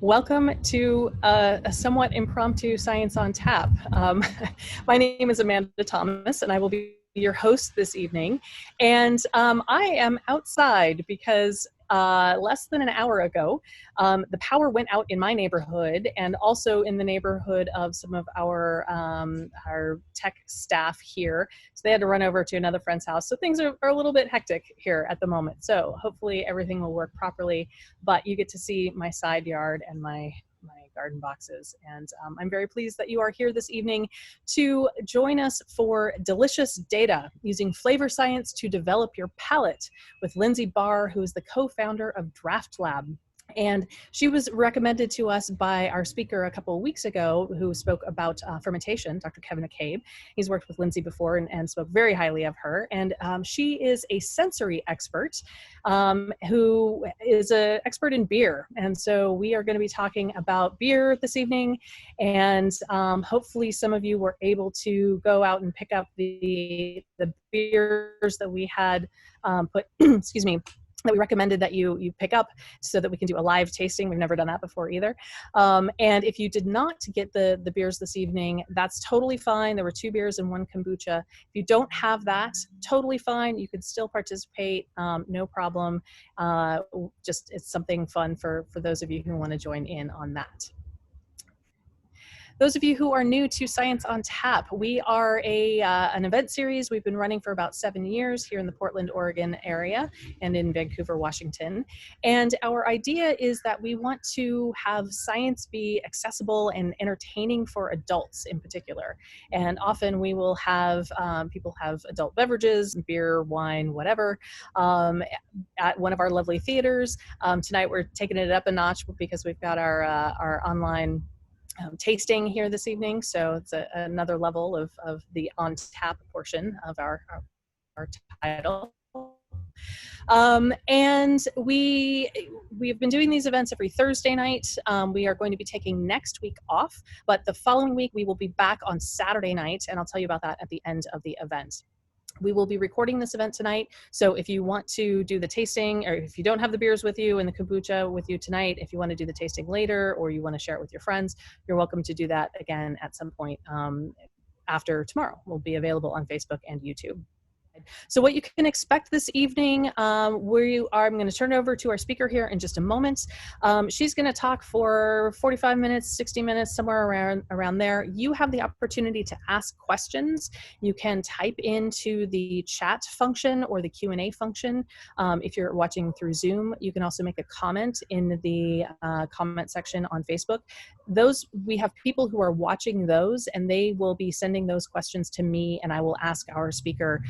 Welcome to a somewhat impromptu Science on Tap. My name is Amanda Thomas, and I will be your host this evening. And I am outside because less than an hour ago, the power went out in my neighborhood and also in the neighborhood of some of our tech staff here. So they had to run over to another friend's house. So things are a little bit hectic here at the moment. So hopefully everything will work properly, but you get to see my side yard and my garden boxes. And I'm very pleased that you are here this evening to join us for Delicious Data, using flavor science to develop your palate, with Lindsay Barr, who is the co-founder of Draft Lab. And she was recommended to us by our speaker a couple of weeks ago, who spoke about fermentation, Dr. Kevin McCabe. He's worked with Lindsay before and spoke very highly of her. And she is a sensory expert who is an expert in beer. And so we are going to be talking about beer this evening. And hopefully some of you were able to go out and pick up the beers that we had excuse me, that we recommended that you pick up so that we can do a live tasting. We've never done that before either. And if you did not get the beers this evening, that's totally fine. There were 2 beers and 1 kombucha. If you don't have that, totally fine. You could still participate, no problem. Just it's something fun for those of you who want to join in on that. Those of you who are new to Science on Tap, we are an event series we've been running for about 7 years here in the Portland, Oregon area and in Vancouver, Washington. And our idea is that we want to have science be accessible and entertaining for adults in particular. And often we will have people have adult beverages, beer, wine, whatever, at one of our lovely theaters. Tonight we're taking it up a notch because we've got our online tasting here this evening, so it's another level of the on tap portion of our title. And we've been doing these events every Thursday night. We are going to be taking next week off, but the following week we will be back on Saturday night, and I'll tell you about that at the end of the event. We will be recording this event tonight, so if you want to do the tasting, or if you don't have the beers with you and the kombucha with you tonight, if you want to do the tasting later or you want to share it with your friends, you're welcome to do that again at some point after tomorrow. We'll be available on Facebook and YouTube. So what you can expect this evening, I'm going to turn it over to our speaker here in just a moment. She's going to talk for 45 minutes, 60 minutes, somewhere around there. You have the opportunity to ask questions. You can type into the chat function or the Q&A function. If you're watching through Zoom, you can also make a comment in the comment section on Facebook. We have people who are watching those, and they will be sending those questions to me, and I will ask our speaker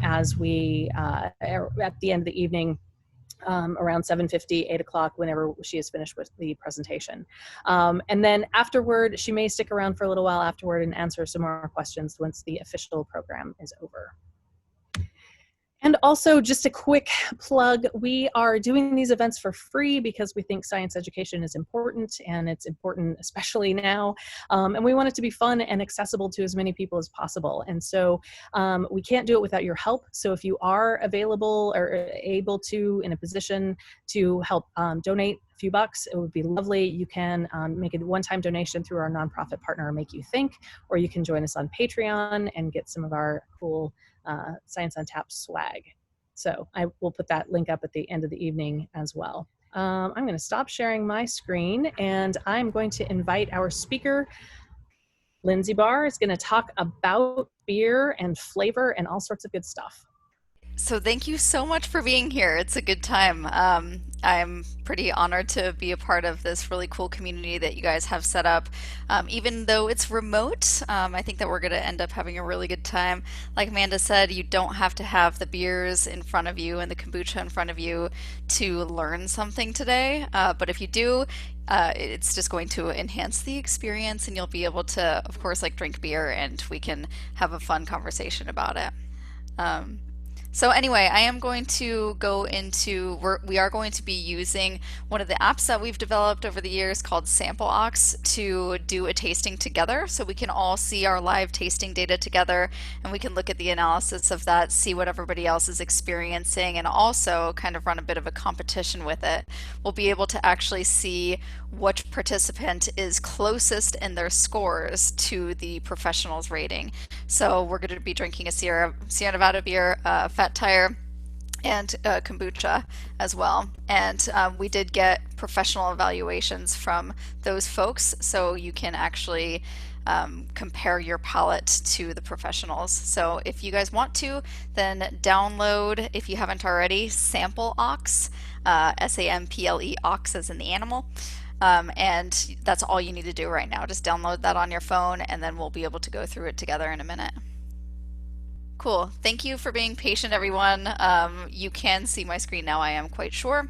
as we, at the end of the evening, around 7:50, 8 o'clock, whenever she is finished with the presentation. And then afterward, she may stick around for a little while afterward and answer some more questions once the official program is over. And also, just a quick plug, we are doing these events for free because we think science education is important, and it's important especially now. And we want it to be fun and accessible to as many people as possible. And so we can't do it without your help. So if you are available or able to, in a position to help donate a few bucks, it would be lovely. You can make a one-time donation through our nonprofit partner, Make You Think, or you can join us on Patreon and get some of our cool Science on Tap swag. So I will put that link up at the end of the evening as well. I'm going to stop sharing my screen, and I'm going to invite our speaker. Lindsay Barr is going to talk about beer and flavor and all sorts of good stuff. So thank you so much for being here. It's a good time. I'm pretty honored to be a part of this really cool community that you guys have set up. Even though it's remote, I think that we're going to end up having a really good time. Like Amanda said, you don't have to have the beers in front of you and the kombucha in front of you to learn something today. But if you do, it's just going to enhance the experience, and you'll be able to, of course, like drink beer, and we can have a fun conversation about it. So anyway, I am going to go into, we are going to be using one of the apps that we've developed over the years called SampleOx to do a tasting together. So we can all see our live tasting data together, and we can look at the analysis of that, see what everybody else is experiencing, and also kind of run a bit of a competition with it. We'll be able to actually see which participant is closest in their scores to the professionals rating. So we're going to be drinking a Sierra Nevada beer, Fat Tire, and kombucha as well. And we did get professional evaluations from those folks, so you can actually compare your palate to the professionals. So if you guys want to, then download, if you haven't already, SampleOx, SAMPLE, ox as in the animal. And that's all you need to do right now. Just download that on your phone, and then we'll be able to go through it together in a minute. Cool. Thank you for being patient, everyone. You can see my screen now, I am quite sure.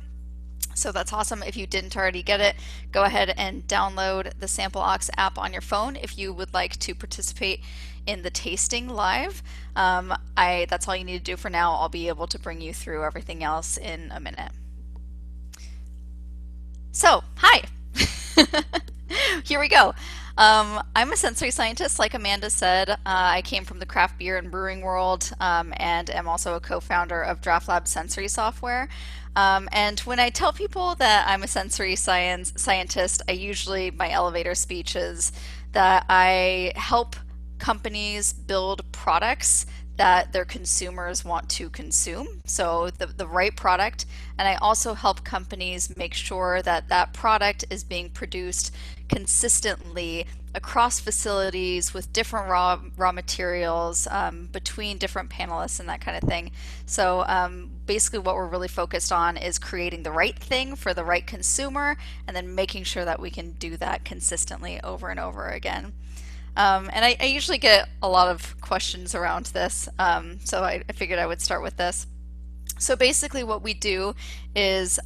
So that's awesome. If you didn't already get it, go ahead and download the SampleOx app on your phone if you would like to participate in the tasting live. That's all you need to do for now. I'll be able to bring you through everything else in a minute. So, hi. Here we go. I'm a sensory scientist, like Amanda said. I came from the craft beer and brewing world, and am also a co-founder of Draft Lab Sensory Software. And when I tell people that I'm a sensory scientist, my elevator speech is that I help companies build products that their consumers want to consume, so the right product. And I also help companies make sure that that product is being produced consistently across facilities with different raw materials, between different panelists and that kind of thing. So basically what we're really focused on is creating the right thing for the right consumer, and then making sure that we can do that consistently over and over again. And I usually get a lot of questions around this, so I figured I would start with this. So basically what we do is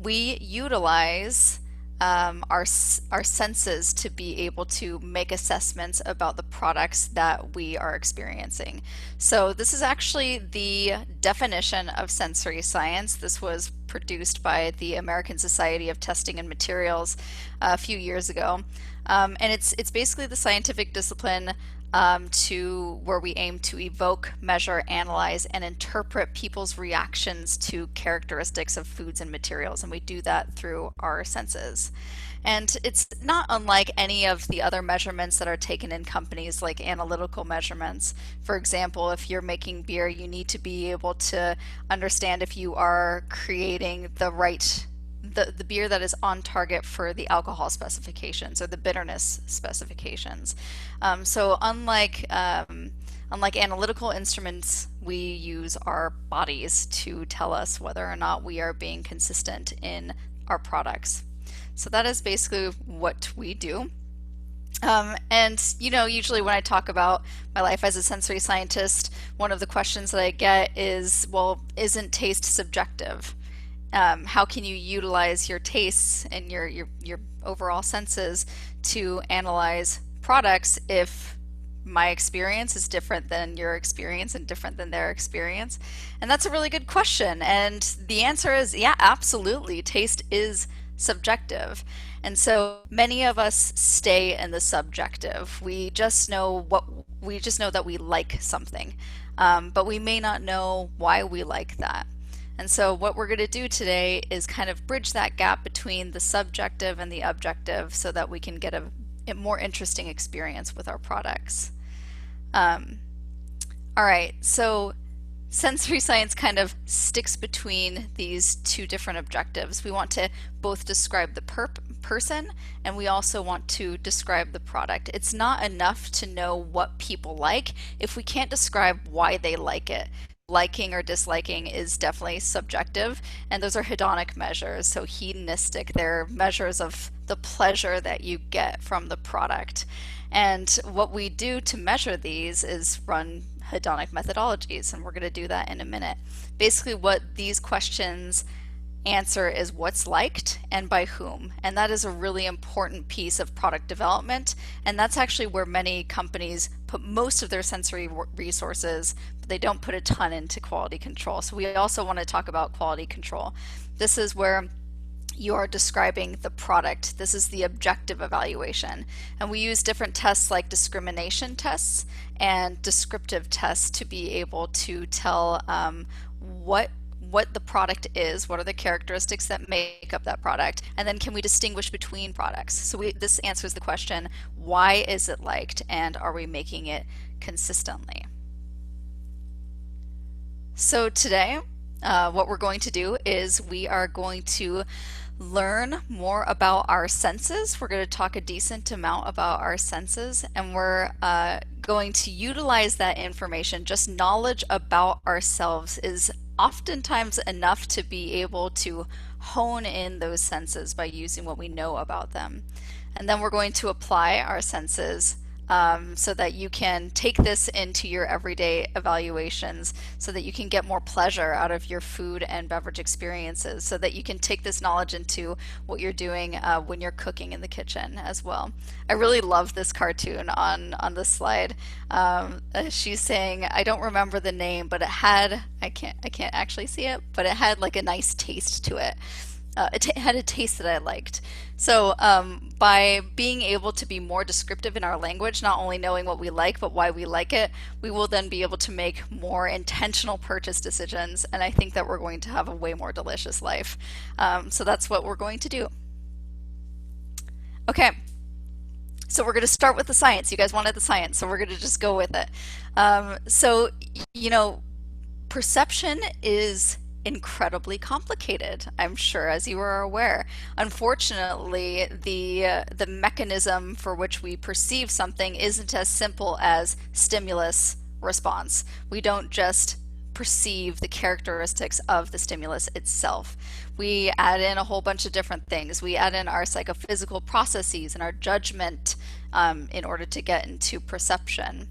we utilize our senses to be able to make assessments about the products that we are experiencing. So this is actually the definition of sensory science. This was produced by the American Society of Testing and Materials a few years ago. And it's basically the scientific discipline where we aim to evoke, measure, analyze, and interpret people's reactions to characteristics of foods and materials, and we do that through our senses. And it's not unlike any of the other measurements that are taken in companies, like analytical measurements. For example, if you're making beer, you need to be able to understand if you are creating the beer that is on target for the alcohol specifications or the bitterness specifications. So unlike analytical instruments, we use our bodies to tell us whether or not we are being consistent in our products. So that is basically what we do. And usually when I talk about my life as a sensory scientist, one of the questions that I get is, well, isn't taste subjective? How can you utilize your tastes and your overall senses to analyze products if my experience is different than your experience and different than their experience? And that's a really good question. And the answer is, yeah, absolutely. Taste is subjective. And so many of us stay in the subjective. We just know that we like something, but we may not know why we like that. And so what we're going to do today is kind of bridge that gap between the subjective and the objective so that we can get a more interesting experience with our products. All right, so sensory science kind of sticks between these two different objectives. We want to both describe the person, and we also want to describe the product. It's not enough to know what people like if we can't describe why they like it. Liking or disliking is definitely subjective, and those are hedonic measures, so hedonistic. They're measures of the pleasure that you get from the product. And what we do to measure these is run hedonic methodologies, and we're going to do that in a minute. Basically what these questions answer is what's liked and by whom. And that is a really important piece of product development. And that's actually where many companies put most of their sensory resources, but they don't put a ton into quality control. So we also want to talk about quality control. This is where you are describing the product. This is the objective evaluation. And we use different tests like discrimination tests and descriptive tests to be able to tell what the product is, what are the characteristics that make up that product, and then can we distinguish between products? So this answers the question, why is it liked, and are we making it consistently? So today, what we're going to do is we are going to learn more about our senses. We're going to talk a decent amount about our senses, and we're going to utilize that information. Just knowledge about ourselves is oftentimes enough to be able to hone in those senses by using what we know about them. And then we're going to apply our senses so that you can take this into your everyday evaluations, so that you can get more pleasure out of your food and beverage experiences, so that you can take this knowledge into what you're doing when you're cooking in the kitchen as well. I really love this cartoon on the slide. She's saying, I don't remember the name, but it had, I can't actually see it, but it had like a nice taste to it. It had a taste that I liked. So by being able to be more descriptive in our language, not only knowing what we like, but why we like it, we will then be able to make more intentional purchase decisions. And I think that we're going to have a way more delicious life. So that's what we're going to do. Okay. So we're going to start with the science. You guys wanted the science, so we're going to just go with it. So, you know, perception is incredibly complicated, I'm sure, as you are aware. Unfortunately, the mechanism for which we perceive something isn't as simple as stimulus response. We don't just perceive the characteristics of the stimulus itself. We add in a whole bunch of different things. We add in our psychophysical processes and our judgment in order to get into perception.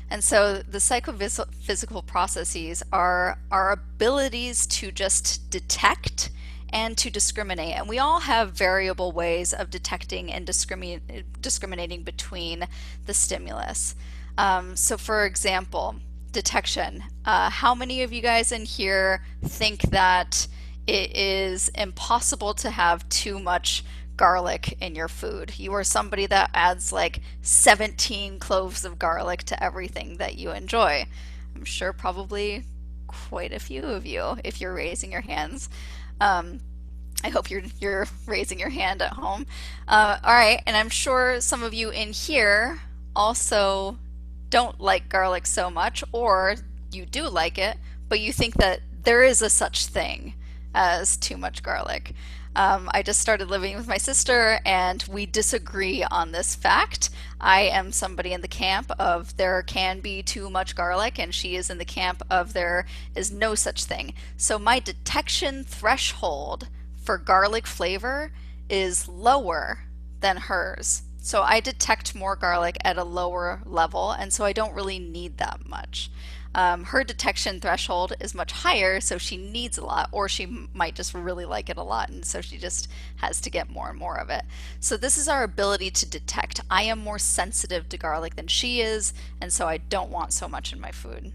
And so the psychophysical processes are our abilities to just detect and to discriminate. And we all have variable ways of detecting and discriminating between the stimulus. So for example, detection. How many of you guys in here think that it is impossible to have too much garlic in your food? You are somebody that adds like 17 cloves of garlic to everything that you enjoy. I'm sure probably quite a few of you if you're raising your hands. I hope you're raising your hand at home. All right, and I'm sure some of you in here also don't like garlic so much, or you do like it, but you think that there is a such thing as too much garlic. I just started living with my sister and we disagree on this fact. I am somebody in the camp of there can be too much garlic, and she is in the camp of there is no such thing. So my detection threshold for garlic flavor is lower than hers. So I detect more garlic at a lower level, and so I don't really need that much. Her detection threshold is much higher, so she needs a lot, or she might just really like it a lot, and so she just has to get more and more of it. So this is our ability to detect. I am more sensitive to garlic than she is, and so I don't want so much in my food.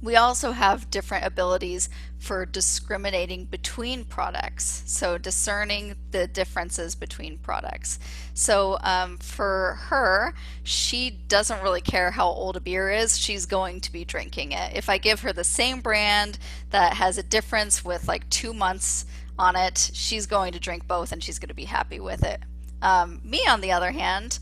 We also have different abilities for discriminating between products, so discerning the differences between products. So for her, she doesn't really care how old a beer is, she's going to be drinking it. If I give her the same brand that has a difference with like 2 months on it, she's going to drink both and she's going to be happy with it. Me, on the other hand,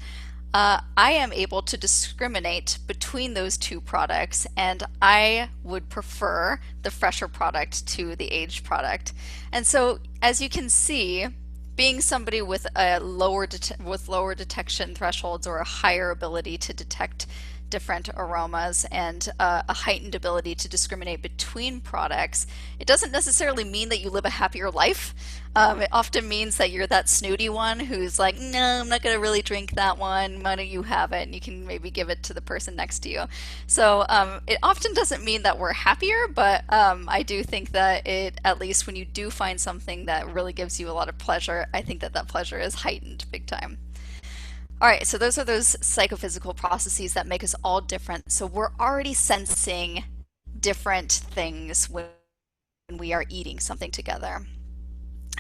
I am able to discriminate between those two products, and I would prefer the fresher product to the aged product. And so, as you can see, being somebody with a lower detection thresholds or a higher ability to detect different aromas and a heightened ability to discriminate between products, it doesn't necessarily mean that you live a happier life. It often means that you're that snooty one who's like, no, I'm not going to really drink that one. Why don't you have it? And you can maybe give it to the person next to you. So it often doesn't mean that we're happier, but I do think that it, at least when you do find something that really gives you a lot of pleasure, I think that that pleasure is heightened big time. All right, so those are those psychophysical processes that make us all different. So we're already sensing different things when we are eating something together.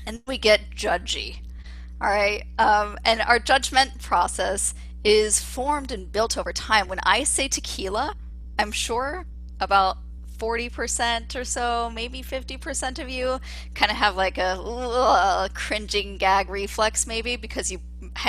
And we get judgy. All right, and our judgment process is formed and built over time. When I say tequila, I'm sure about 40% or so, maybe 50% of you kind of have like a cringing gag reflex, maybe because you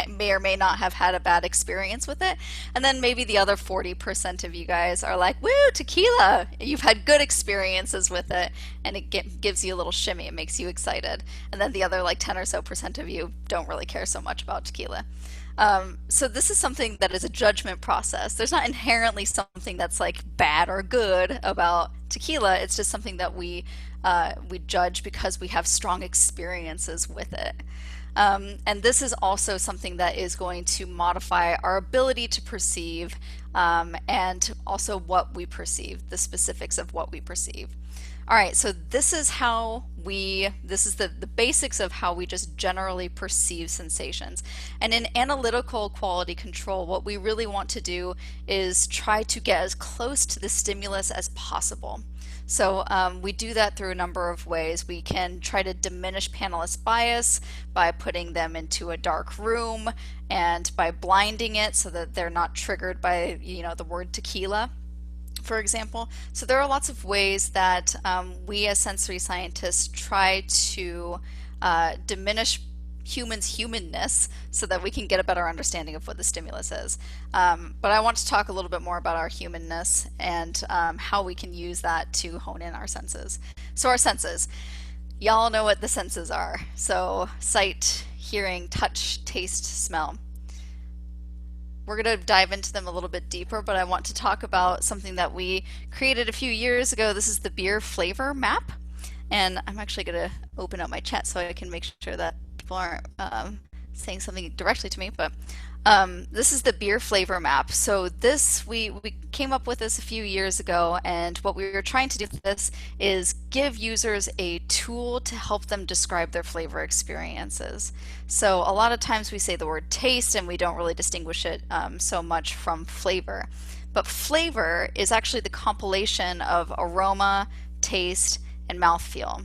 may or may not have had a bad experience with it. And then maybe the other 40% of you guys are like, woo, tequila! You've had good experiences with it, and it gives you a little shimmy. It makes you excited. And then the other like 10 or so percent of you don't really care so much about tequila. So this is something that is a judgment process. There's not inherently something that's like bad or good about tequila. It's just something that we judge because we have strong experiences with it. And this is also something that is going to modify our ability to perceive and also what we perceive, the specifics of what we perceive. All right, so this is the basics of how we just generally perceive sensations. And in analytical quality control, what we really want to do is try to get as close to the stimulus as possible. So we do that through a number of ways. We can try to diminish panelist bias by putting them into a dark room and by blinding it so that they're not triggered by, the word tequila, for example. So there are lots of ways that we as sensory scientists try to diminish humans' humanness so that we can get a better understanding of what the stimulus is. But I want to talk a little bit more about our humanness and how we can use that to hone in our senses. So our senses, y'all know what the senses are. So sight, hearing, touch, taste, smell. We're going to dive into them a little bit deeper, but I want to talk about something that we created a few years ago. This is the beer flavor map. And I'm actually going to open up my chat so I can make sure that people aren't saying something directly to me, but this is the beer flavor map. So this, we came up with this a few years ago, and what we were trying to do with this is give users a tool to help them describe their flavor experiences. So a lot of times we say the word taste and we don't really distinguish it so much from flavor. But flavor is actually the compilation of aroma, taste, and mouthfeel.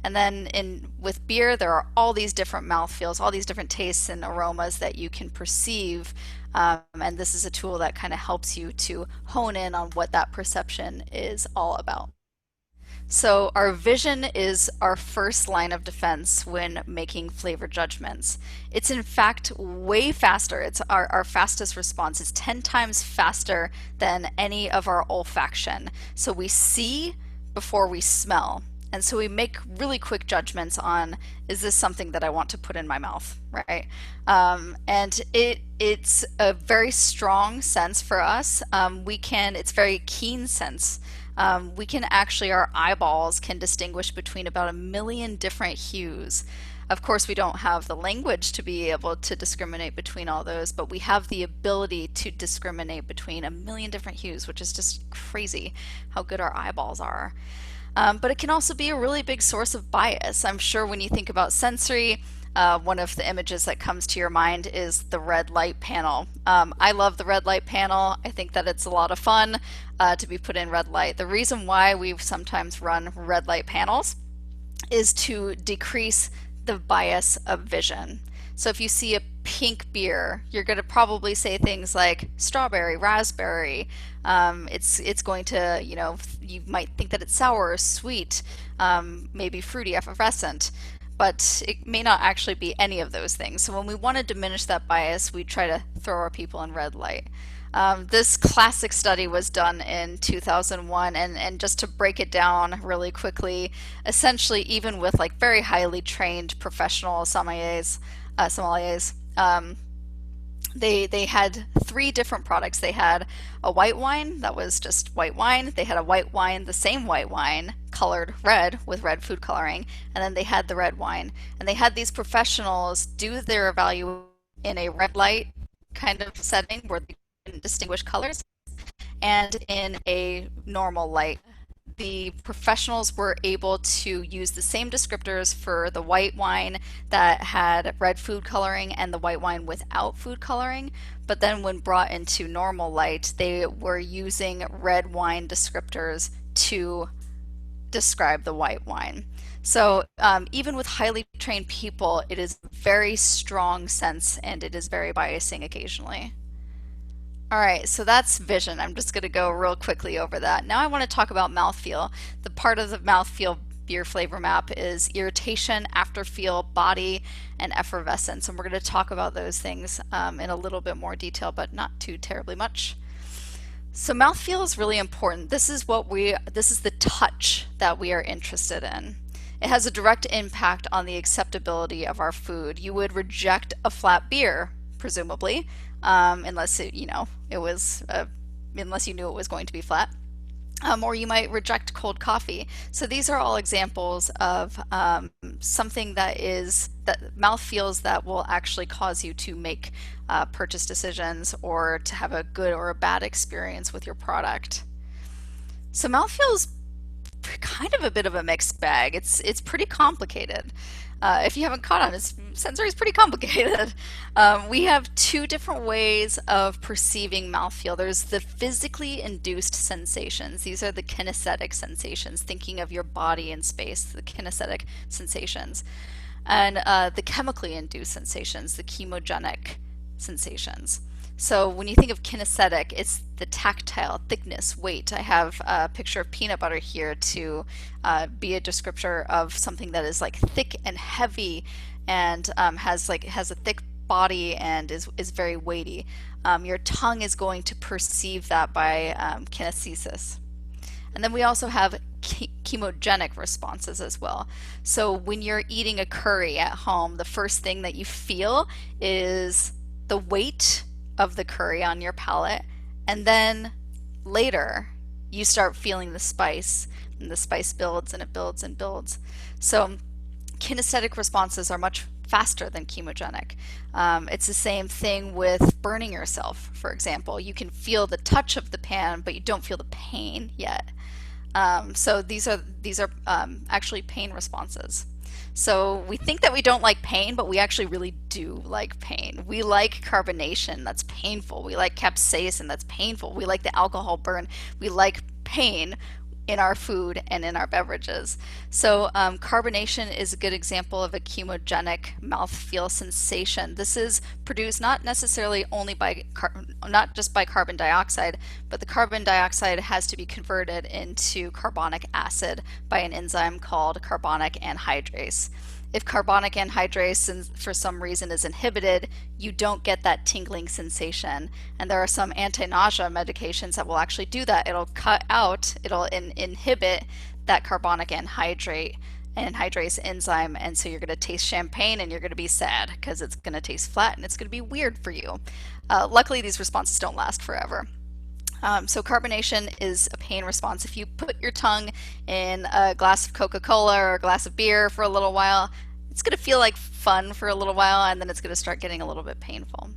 And then with beer, there are all these different mouthfeels, all these different tastes and aromas that you can perceive. And this is a tool that kind of helps you to hone in on what that perception is all about. So our vision is our first line of defense when making flavor judgments. It's in fact way faster. It's our fastest response. It's 10 times faster than any of our olfaction. So we see before we smell. And so we make really quick judgments on, is this something that I want to put in my mouth, right? And it's a very strong sense for us. It's very keen sense. We can actually, our eyeballs can distinguish between about 1 million different hues. Of course, we don't have the language to be able to discriminate between all those, but we have the ability to discriminate between 1 million different hues, which is just crazy how good our eyeballs are. But it can also be a really big source of bias. I'm sure when you think about sensory, one of the images that comes to your mind is the red light panel. I love the red light panel. I think that it's a lot of fun to be put in red light. The reason why we sometimes run red light panels is to decrease the bias of vision. So if you see a pink beer, you're going to probably say things like strawberry, raspberry. It's going to, you might think that it's sour or sweet, maybe fruity, effervescent, but it may not actually be any of those things. So when we want to diminish that bias, we try to throw our people in red light. This classic study was done in 2001, and just to break it down really quickly, essentially even with like very highly trained professional sommeliers, They had three different products. They had a white wine that was just white wine. They had a white wine, the same white wine, colored red with red food coloring, and then they had the red wine. And they had these professionals do their evaluation in a red light kind of setting where they couldn't distinguish colors, and in a normal light. The professionals were able to use the same descriptors for the white wine that had red food coloring and the white wine without food coloring, but then when brought into normal light, they were using red wine descriptors to describe the white wine. So even with highly trained people, it is very strong sense and it is very biasing occasionally. All right, so that's vision. I'm just going to go real quickly over that. Now I want to talk about mouthfeel. The part of the mouthfeel beer flavor map is irritation, afterfeel, body, and effervescence. And we're going to talk about those things in a little bit more detail, but not too terribly much. So mouthfeel is really important. This is the touch that we are interested in. It has a direct impact on the acceptability of our food. You would reject a flat beer, presumably, unless unless you knew it was going to be flat. Or you might reject cold coffee. So these are all examples of something that mouthfeels that will actually cause you to make purchase decisions or to have a good or a bad experience with your product. So mouthfeel is kind of a bit of a mixed bag. It's pretty complicated. If you haven't caught on, sensory is pretty complicated. We have two different ways of perceiving mouthfeel. There's the physically induced sensations. These are the kinesthetic sensations, thinking of your body in space, the kinesthetic sensations. And the chemically induced sensations, the chemogenic sensations. So when you think of kinesthetic, it's the tactile, thickness, weight. I have a picture of peanut butter here to be a descriptor of something that is like thick and heavy and has a thick body and is very weighty. Your tongue is going to perceive that by kinesthesis. And then we also have chemogenic responses as well. So when you're eating a curry at home, the first thing that you feel is the weight of the curry on your palate, and then later you start feeling the spice, and the spice builds and it builds and builds. So kinesthetic responses are much faster than chemogenic. It's the same thing with burning yourself, for example. You can feel the touch of the pan, but you don't feel the pain yet. So these are actually pain responses. So we think that we don't like pain, but we actually really do like pain. We like carbonation, that's painful. We like capsaicin, that's painful. We like the alcohol burn. We like pain in our food and in our beverages. So carbonation is a good example of a chemogenic mouthfeel sensation. This is produced not necessarily only by not just by carbon dioxide, but the carbon dioxide has to be converted into carbonic acid by an enzyme called carbonic anhydrase. If carbonic anhydrase for some reason is inhibited, you don't get that tingling sensation. And there are some anti-nausea medications that will actually do that. It'll inhibit that carbonic anhydrase enzyme, and so you're going to taste champagne and you're going to be sad because it's going to taste flat and it's going to be weird for you. Luckily, these responses don't last forever. So carbonation is a pain response. If you put your tongue in a glass of Coca-Cola or a glass of beer for a little while, it's going to feel like fun for a little while, and then it's going to start getting a little bit painful.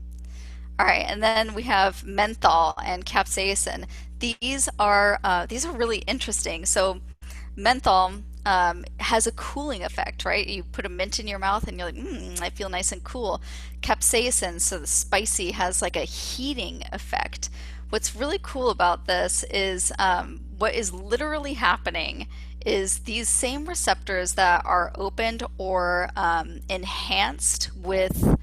All right, and then we have menthol and capsaicin. These are really interesting. So menthol has a cooling effect, right? You put a mint in your mouth and you're like, I feel nice and cool. Capsaicin, so the spicy, has like a heating effect. What's really cool about this is what is literally happening is these same receptors that are opened or enhanced with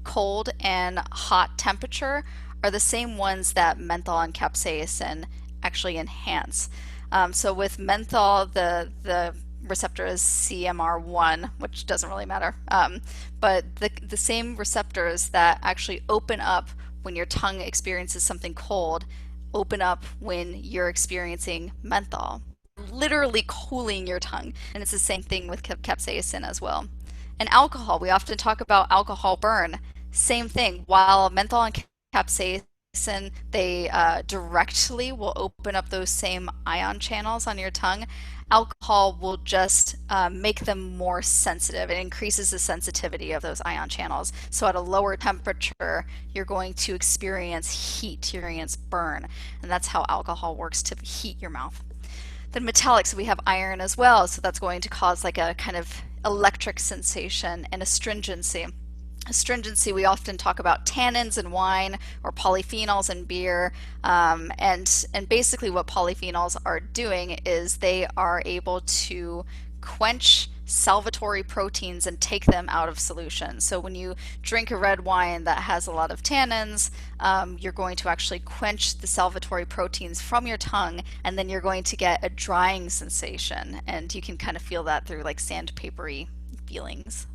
cold and hot temperature are the same ones that menthol and capsaicin actually enhance. So with menthol, the receptor is CMR1, which doesn't really matter, but the same receptors that actually open up when your tongue experiences something cold open up when you're experiencing menthol, literally cooling your tongue. And it's the same thing with capsaicin as well. And alcohol, we often talk about alcohol burn. Same thing. While menthol and capsaicin, they directly will open up those same ion channels on your tongue. Alcohol will just make them more sensitive. It increases the sensitivity of those ion channels. So at a lower temperature, you're going to experience heat, you're going to experience burn. And that's how alcohol works to heat your mouth. Then metallics, we have iron as well. So that's going to cause like a kind of electric sensation and astringency. Astringency, we often talk about tannins in wine or polyphenols in beer, and basically what polyphenols are doing is they are able to quench salvatory proteins and take them out of solution. So when you drink a red wine that has a lot of tannins, you're going to actually quench the salvatory proteins from your tongue, and then you're going to get a drying sensation, and you can kind of feel that through like sandpapery feelings.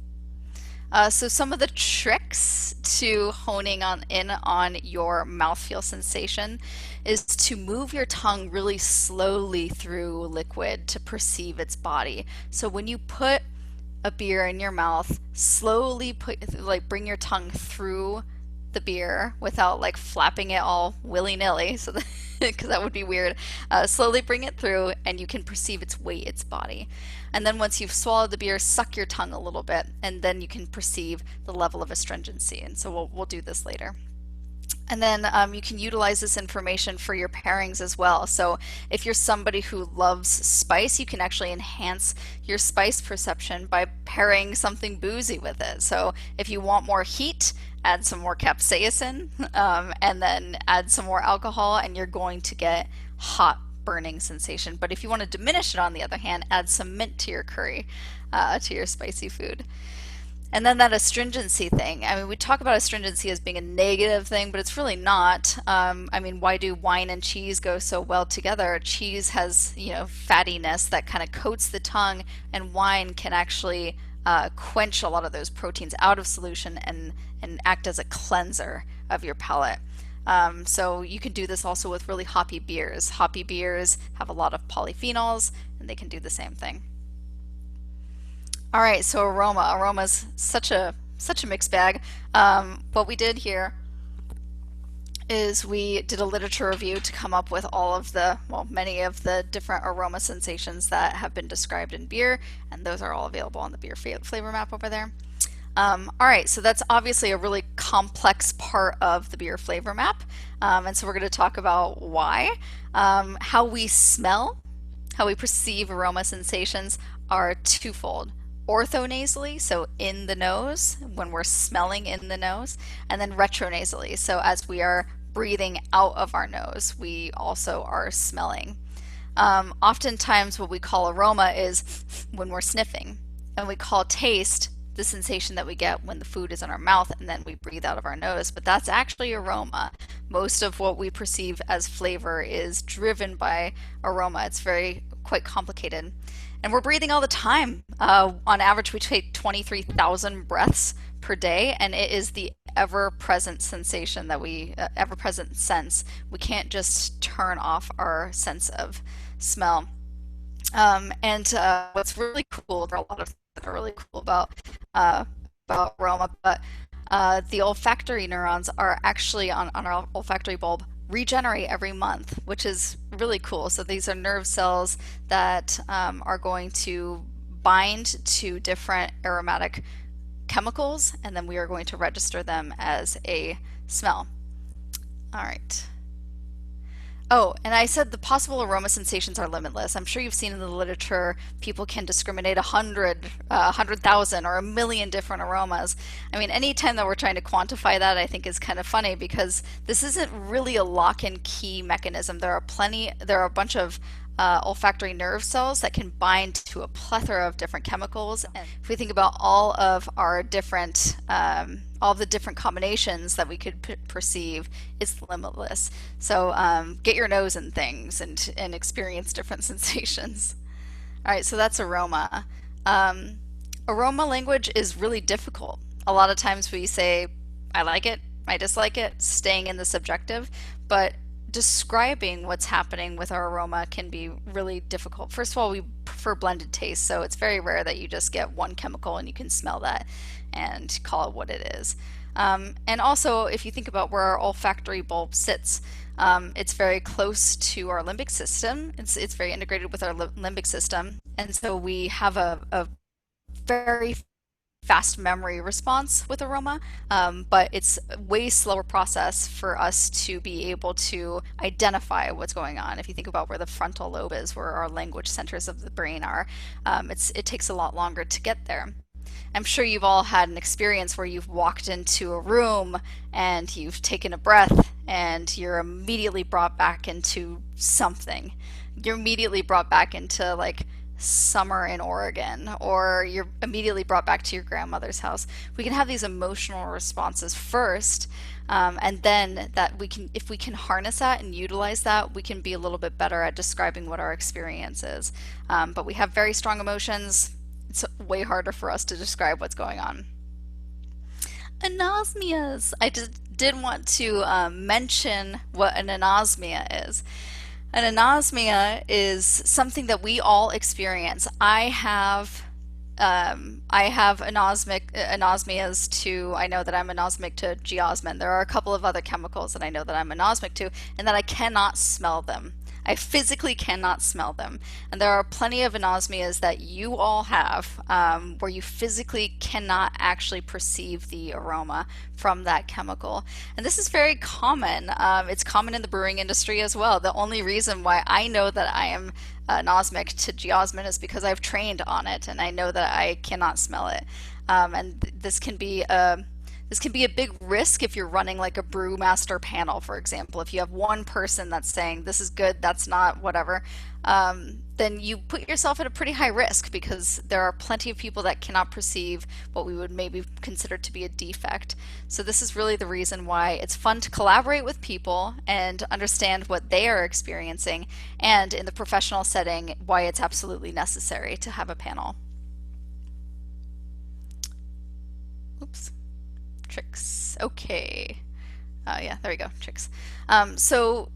So some of the tricks to honing in on your mouthfeel sensation is to move your tongue really slowly through liquid to perceive its body. So when you put a beer in your mouth, slowly bring your tongue through the beer without like flapping it all willy-nilly, so because that would be weird. Slowly bring it through and you can perceive its weight, its body. And then once you've swallowed the beer, suck your tongue a little bit, and then you can perceive the level of astringency. And so we'll do this later. And then you can utilize this information for your pairings as well. So if you're somebody who loves spice, you can actually enhance your spice perception by pairing something boozy with it. So if you want more heat, add some more capsaicin, and then add some more alcohol, and you're going to get hot burning sensation. But if you want to diminish it, on the other hand, add some mint to your curry, to your spicy food. And then that astringency thing. I mean, we talk about astringency as being a negative thing, but it's really not. I mean, why do wine and cheese go so well together? Cheese has, fattiness that kind of coats the tongue, and wine can actually quench a lot of those proteins out of solution and act as a cleanser of your palate. So you can do this also with really hoppy beers. Hoppy beers have a lot of polyphenols, and they can do the same thing. All right, so aroma. Aroma's such a mixed bag. What we did here is we did a literature review to come up with many of the different aroma sensations that have been described in beer, and those are all available on the beer flavor map over there. All right, so that's obviously a really complex part of the beer flavor map, and so we're going to talk about why. How we smell, how we perceive aroma sensations are twofold. Orthonasally, so in the nose, when we're smelling in the nose, and then retronasally, so as we are breathing out of our nose, we also are smelling. Oftentimes what we call aroma is when we're sniffing, and we call taste the sensation that we get when the food is in our mouth and then we breathe out of our nose, but that's actually aroma. Most of what we perceive as flavor is driven by aroma. It's quite complicated. And we're breathing all the time. On average, we take 23,000 breaths per day, and it is the ever-present sensation ever-present sense. We can't just turn off our sense of smell. What's really cool, there are a lot of things that are really cool about aroma, but the olfactory neurons are actually on our olfactory bulb regenerate every month, which is really cool. So these are nerve cells that are going to bind to different aromatic chemicals, and then we are going to register them as a smell. All right. Oh, and I said the possible aroma sensations are limitless. I'm sure you've seen in the literature people can discriminate 100,000 or a million different aromas. I mean, anytime that we're trying to quantify that, I think is kind of funny, because this isn't really a lock and key mechanism. There are a bunch of olfactory nerve cells that can bind to a plethora of different chemicals. And if we think about all of our different all the different combinations that we could perceive, it's limitless. So get your nose in things and experience different sensations. All right, so that's aroma. Aroma language is really difficult. A lot of times we say, I like it, I dislike it, staying in the subjective, but describing what's happening with our aroma can be really difficult. First of all, we prefer blended taste, so it's very rare that you just get one chemical and you can smell that and call it what it is. And also, if you think about where our olfactory bulb sits, it's very close to our limbic system. It's very integrated with our limbic system. And so we have a very fast memory response with aroma, but it's a way slower process for us to be able to identify what's going on. If you think about where the frontal lobe is, where our language centers of the brain are, it takes a lot longer to get there. I'm sure you've all had an experience where you've walked into a room and you've taken a breath and you're immediately brought back into something. You're immediately brought back into like summer in Oregon, or you're immediately brought back to your grandmother's house. We can have these emotional responses first, and then that we can, if we can harness that and utilize that, we can be a little bit better at describing what our experience is. But we have very strong emotions. It's way harder for us to describe what's going on. Anosmias. I just did want to mention what an anosmia is. An anosmia is something that we all experience. I have anosmias to, I know that I'm anosmic to geosmin. There are a couple of other chemicals that I know that I'm anosmic to, and that I cannot smell them. I physically cannot smell them. And there are plenty of anosmias that you all have, where you physically cannot actually perceive the aroma from that chemical. And this is very common. It's common in the brewing industry as well. The only reason why I know that I am anosmic to geosmin is because I've trained on it and I know that I cannot smell it. And this can be a big risk if you're running like a brewmaster panel, for example. If you have one person that's saying this is good, that's not, whatever, then you put yourself at a pretty high risk, because there are plenty of people that cannot perceive what we would maybe consider to be a defect. So this is really the reason why it's fun to collaborate with people and understand what they are experiencing, and in the professional setting, why it's absolutely necessary to have a panel. Oops. Tricks. Okay. Yeah, there we go. Tricks. So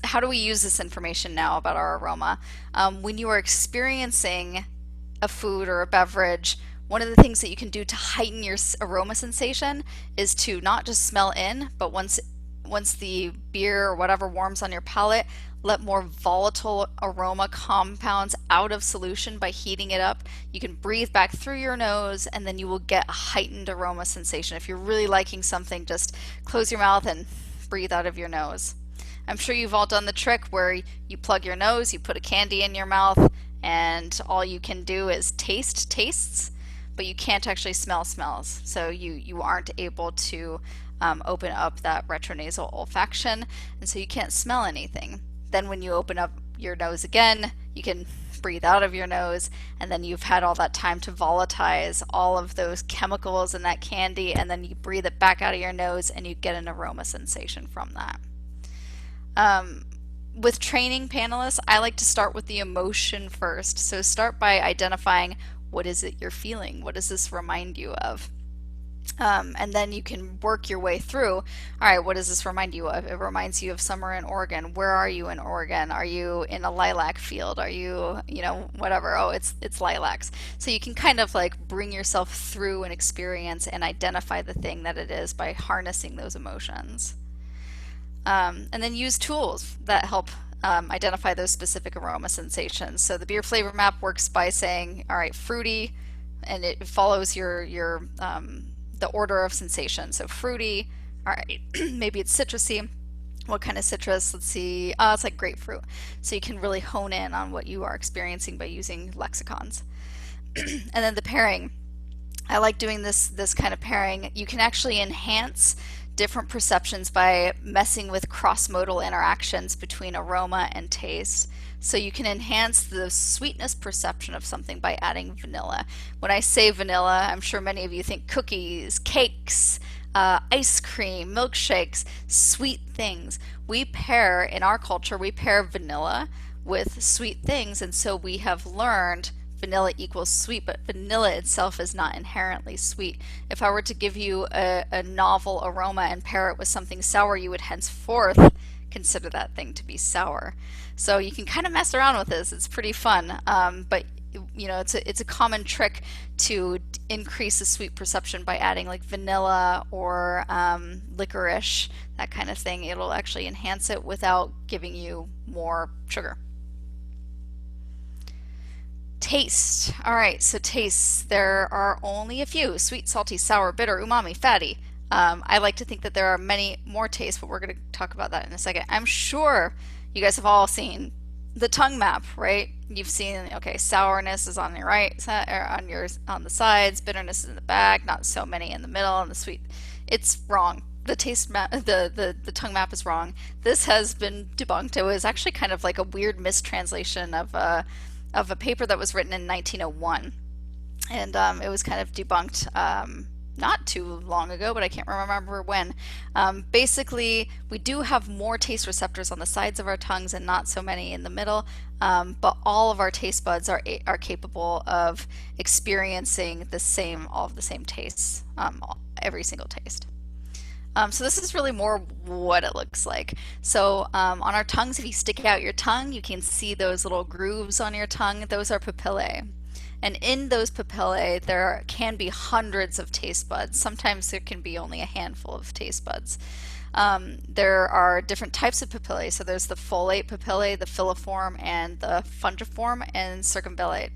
how do we use this information now about our aroma? When you are experiencing a food or a beverage, one of the things that you can do to heighten your aroma sensation is to not just smell in, but once the beer or whatever warms on your palate, let more volatile aroma compounds out of solution by heating it up. You can breathe back through your nose, and then you will get a heightened aroma sensation. If you're really liking something, just close your mouth and breathe out of your nose. I'm sure you've all done the trick where you plug your nose, you put a candy in your mouth, and all you can do is taste tastes, but you can't actually smell smells. So you aren't able to open up that retronasal olfaction, and so you can't smell anything. Then when you open up your nose again, you can breathe out of your nose, and then you've had all that time to volatilize all of those chemicals in that candy, and then you breathe it back out of your nose and you get an aroma sensation from that. With training panelists, I like to start with the emotion first. So start by identifying, what is it you're feeling? What does this remind you of? And then you can work your way through, all right, what does this remind you of? It reminds you of summer in Oregon. Where are you in Oregon? Are you in a lilac field? Are you, whatever, oh, it's lilacs. So you can kind of like bring yourself through an experience and identify the thing that it is by harnessing those emotions. And then use tools that help identify those specific aroma sensations. So the beer flavor map works by saying, all right, fruity, and it follows your the order of sensation. So fruity, all right, maybe it's citrusy. What kind of citrus? Let's see. It's like grapefruit. So you can really hone in on what you are experiencing by using lexicons. And then the pairing. I like doing this kind of pairing. You can actually enhance different perceptions by messing with cross-modal interactions between aroma and taste. So you can enhance the sweetness perception of something by adding vanilla. When I say vanilla, I'm sure many of you think cookies, cakes, ice cream, milkshakes, sweet things. In our culture, we pair vanilla with sweet things, and so we have learned vanilla equals sweet, but vanilla itself is not inherently sweet. If I were to give you a novel aroma and pair it with something sour, you would henceforth consider that thing to be sour. So you can kind of mess around with this. It's pretty fun. But it's a common trick to increase the sweet perception by adding like vanilla or licorice, that kind of thing. It'll actually enhance it without giving you more sugar. Taste. All right, so tastes. There are only a few: sweet, salty, sour, bitter, umami, fatty. I like to think that there are many more tastes, but we're going to talk about that in a second. I'm sure you guys have all seen the tongue map, right? You've seen, okay, sourness is on your right side, or on the sides, bitterness is in the back, not so many in the middle, and the sweet. It's wrong. The taste map, the tongue map is wrong. This has been debunked. It was actually kind of like a weird mistranslation of a paper that was written in 1901, and it was kind of debunked not too long ago, but I can't remember when. Basically, we do have more taste receptors on the sides of our tongues and not so many in the middle, but all of our taste buds are capable of experiencing all of the same tastes, every single taste. So this is really more what it looks like. So on our tongues, if you stick out your tongue, you can see those little grooves on your tongue. Those are papillae. And in those papillae, there can be hundreds of taste buds. Sometimes there can be only a handful of taste buds. There are different types of papillae. So there's the folate papillae, the filiform, and the fungiform and circumvallate.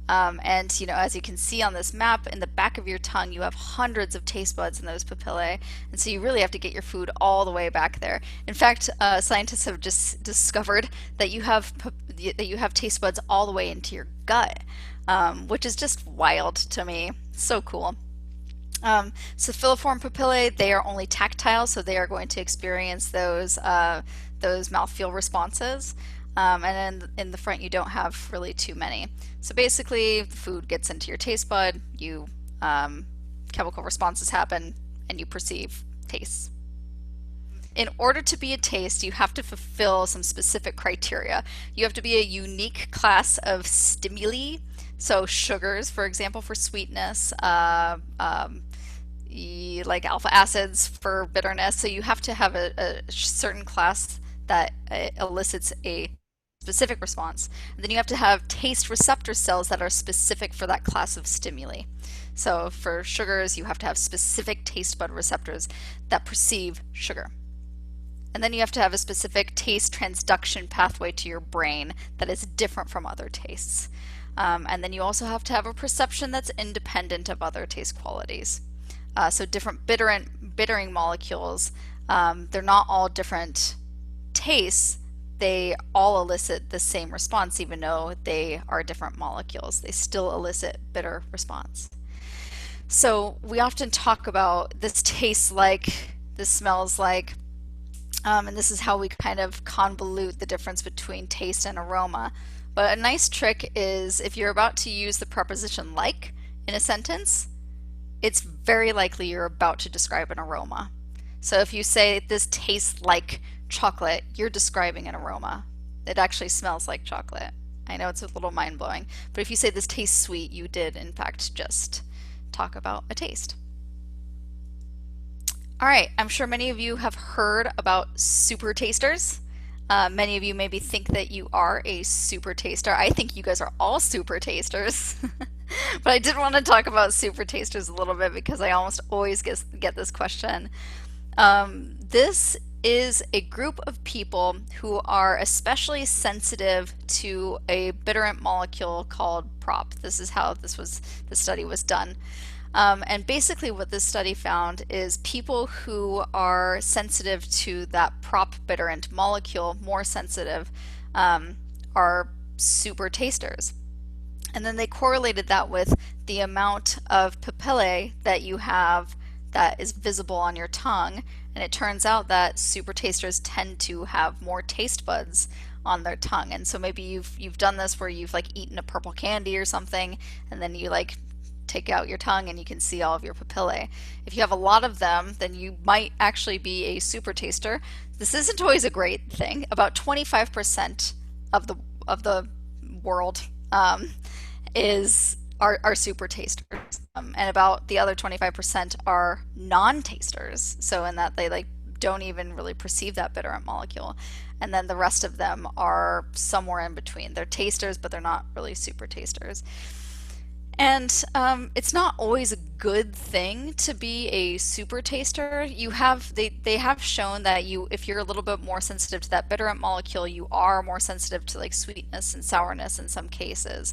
And as you can see on this map, in the back of your tongue, you have hundreds of taste buds in those papillae, and so you really have to get your food all the way back there. In fact, scientists have just discovered that you have taste buds all the way into your gut, which is just wild to me. So cool. So filiform papillae, they are only tactile, so they are going to experience those mouthfeel responses. And then in the front, you don't have really too many. So basically, the food gets into your taste bud, chemical responses happen, and you perceive tastes. In order to be a taste, you have to fulfill some specific criteria. You have to be a unique class of stimuli. So sugars, for example, for sweetness, like alpha acids for bitterness. So you have to have a certain class that elicits a specific response. And then you have to have taste receptor cells that are specific for that class of stimuli. So for sugars, you have to have specific taste bud receptors that perceive sugar. And then you have to have a specific taste transduction pathway to your brain that is different from other tastes. And then you also have to have a perception that's independent of other taste qualities. So different bittering molecules, they're not all different tastes. They all elicit the same response, even though they are different molecules. They still elicit bitter response. So we often talk about this tastes like, this smells like, and this is how we kind of convolute the difference between taste and aroma. But a nice trick is if you're about to use the preposition like in a sentence, it's very likely you're about to describe an aroma. So if you say this tastes like chocolate, you're describing an aroma. It actually smells like chocolate. I know it's a little mind-blowing, but if you say this tastes sweet, you did in fact just talk about a taste. All right, I'm sure many of you have heard about super tasters. Many of you maybe think that you are a super taster. I think you guys are all super tasters. But I did want to talk about super tasters a little bit because I almost always get this question. This is a group of people who are especially sensitive to a bitterant molecule called prop. This is how the study was done. And basically what this study found is people who are sensitive to that prop bitterant molecule, more sensitive, are super tasters. And then they correlated that with the amount of papillae that you have that is visible on your tongue, and it turns out that super tasters tend to have more taste buds on their tongue. And so maybe you've done this where you've like eaten a purple candy or something, and then you like take out your tongue and you can see all of your papillae. If you have a lot of them, then you might actually be a super taster. This isn't always a great thing. About 25% of the world are super tasters, and about the other 25% are non-tasters. So in that they like don't even really perceive that bitterant molecule. And then the rest of them are somewhere in between. They're tasters, but they're not really super tasters. And it's not always a good thing to be a super taster. They have shown that if you're a little bit more sensitive to that bitterant molecule, you are more sensitive to like sweetness and sourness in some cases.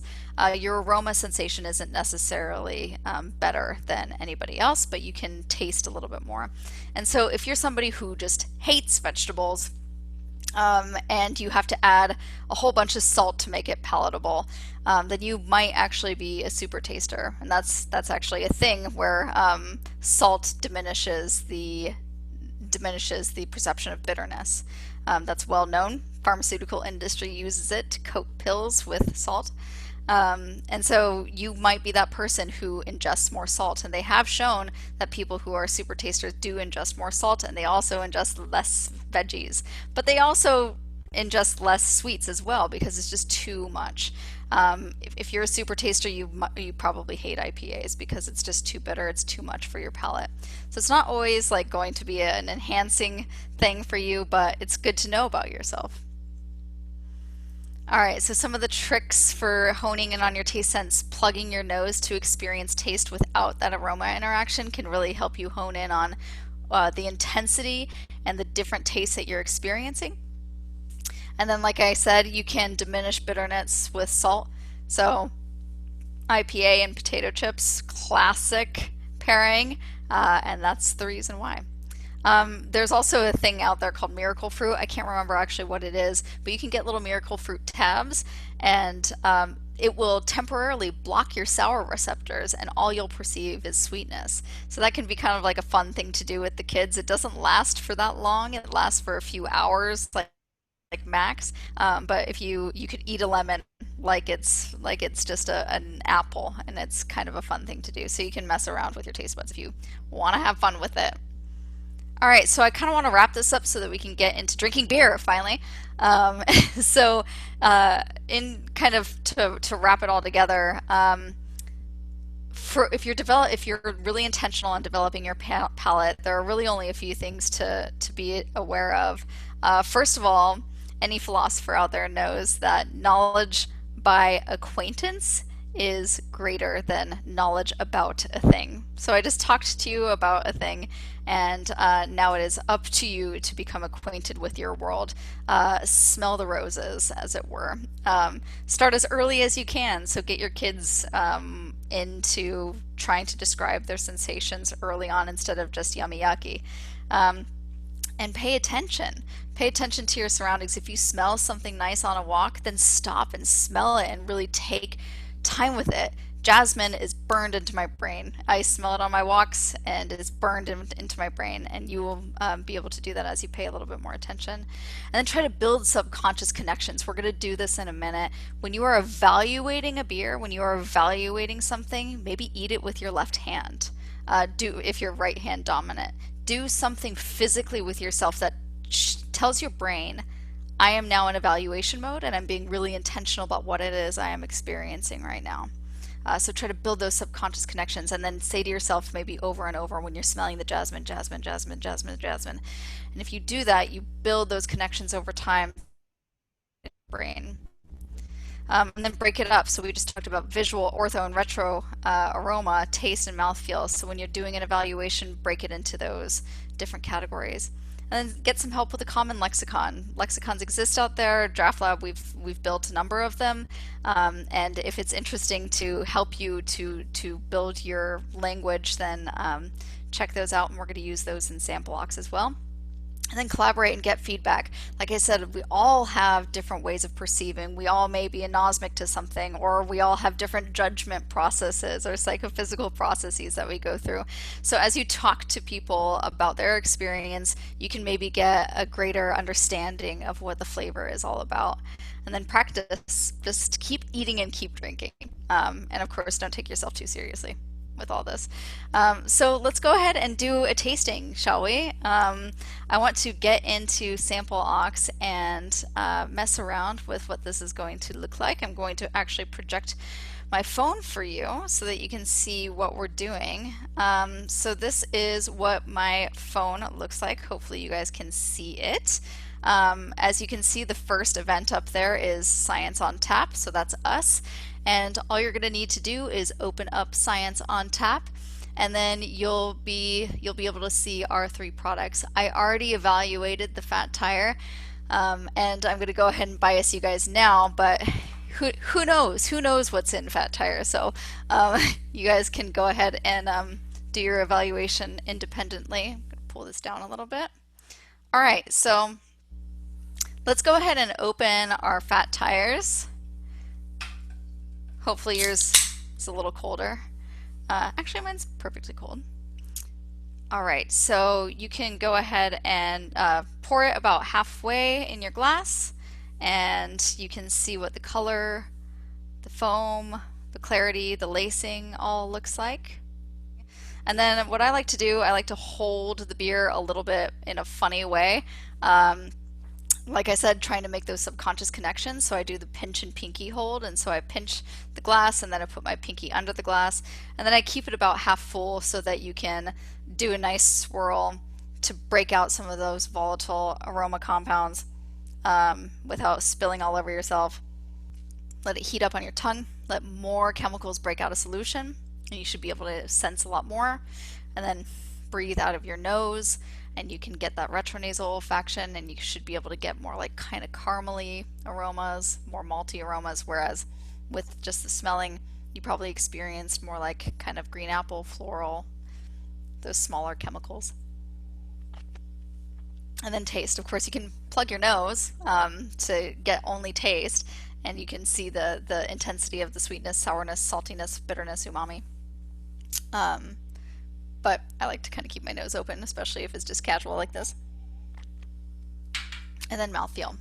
Your aroma sensation isn't necessarily better than anybody else, but you can taste a little bit more. And so if you're somebody who just hates vegetables, and you have to add a whole bunch of salt to make it palatable, then you might actually be a super taster. And that's actually a thing where salt diminishes the perception of bitterness. That's well known. Pharmaceutical industry uses it to coat pills with salt. And so you might be that person who ingests more salt, and they have shown that people who are super tasters do ingest more salt, and they also ingest less veggies, but they also ingest less sweets as well because it's just too much. If you're a super taster, you probably hate IPAs because it's just too bitter, it's too much for your palate. So it's not always like going to be an enhancing thing for you, but it's good to know about yourself. All right, so some of the tricks for honing in on your taste sense: plugging your nose to experience taste without that aroma interaction can really help you hone in on the intensity and the different tastes that you're experiencing. And then, like I said, you can diminish bitterness with salt. So IPA and potato chips, classic pairing, and that's the reason why. There's also a thing out there called miracle fruit. I can't remember actually what it is, but you can get little miracle fruit tabs, and it will temporarily block your sour receptors, and all you'll perceive is sweetness. So that can be kind of like a fun thing to do with the kids. It doesn't last for that long. It lasts for a few hours, like max. But if you could eat a lemon like it's just an apple, and it's kind of a fun thing to do. So you can mess around with your taste buds if you want to have fun with it. All right, so I kind of want to wrap this up so that we can get into drinking beer finally. So in kind of to wrap it all together, if you're really intentional on developing your palate, there are really only a few things to be aware of. First of all, any philosopher out there knows that knowledge by acquaintance is greater than knowledge about a thing. So I just talked to you about a thing, and now it is up to you to become acquainted with your world. Smell the roses, as it were. Start as early as you can, so get your kids into trying to describe their sensations early on instead of just yummy yucky. And pay attention. Pay attention to your surroundings. If you smell something nice on a walk, then stop and smell it and really take time with it. Jasmine is burned into my brain. I smell it on my walks and it is burned into my brain, and you will be able to do that as you pay a little bit more attention. And then try to build subconscious connections. We're going to do this in a minute. When you are evaluating a beer, when you are evaluating something, maybe eat it with your left hand. If you're right hand dominant. Do something physically with yourself that tells your brain, I am now in evaluation mode and I'm being really intentional about what it is I am experiencing right now. So try to build those subconscious connections, and then say to yourself maybe over and over when you're smelling the jasmine, jasmine, jasmine, jasmine, jasmine. And if you do that, you build those connections over time in your brain. And then break it up. So we just talked about visual, ortho, and retro aroma, taste, and mouthfeel. So when you're doing an evaluation, break it into those different categories. And then get some help with a common lexicon. Lexicons exist out there. Draft Lab, we've built a number of them. And if it's interesting to help you to build your language, then check those out, and we're going to use those in Sampleox as well. And then collaborate and get feedback. Like I said, we all have different ways of perceiving. We all may be anosmic to something, or we all have different judgment processes or psychophysical processes that we go through. So as you talk to people about their experience, you can maybe get a greater understanding of what the flavor is all about. And then practice. Just keep eating and keep drinking. And of course, don't take yourself too seriously with all this. So let's go ahead and do a tasting, shall we? I want to get into Sampleox and mess around with what this is going to look like. I'm going to actually project my phone for you so that you can see what we're doing. So this is what my phone looks like. Hopefully you guys can see it. As you can see, the first event up there is Science on Tap, so that's us. And all you're going to need to do is open up Science on Tap, and then you'll be able to see our 3 products. I already evaluated the fat tire, and I'm going to go ahead and bias you guys now, but who knows? Who knows what's in fat tire? So you guys can go ahead and do your evaluation independently. I'm going to pull this down a little bit. All right, so let's go ahead and open our fat tires. Hopefully yours is a little colder. Actually, mine's perfectly cold. All right, so you can go ahead and pour it about halfway in your glass, and you can see what the color, the foam, the clarity, the lacing all looks like. And then what I like to do, I like to hold the beer a little bit in a funny way. Like I said, trying to make those subconscious connections. So I do the pinch and pinky hold, and so I pinch the glass and then I put my pinky under the glass, and then I keep it about half full so that you can do a nice swirl to break out some of those volatile aroma compounds without spilling all over yourself. Let it heat up on your tongue, let more chemicals break out of solution, and you should be able to sense a lot more. And then breathe out of your nose, and you can get that retronasal olfaction, and you should be able to get more like kind of caramely aromas, more malty aromas, whereas with just the smelling, you probably experienced more like kind of green apple, floral, those smaller chemicals. And then taste. Of course, you can plug your nose to get only taste, and you can see the intensity of the sweetness, sourness, saltiness, bitterness, umami. But I like to kind of keep my nose open, especially if it's just casual like this. And then mouthfeel.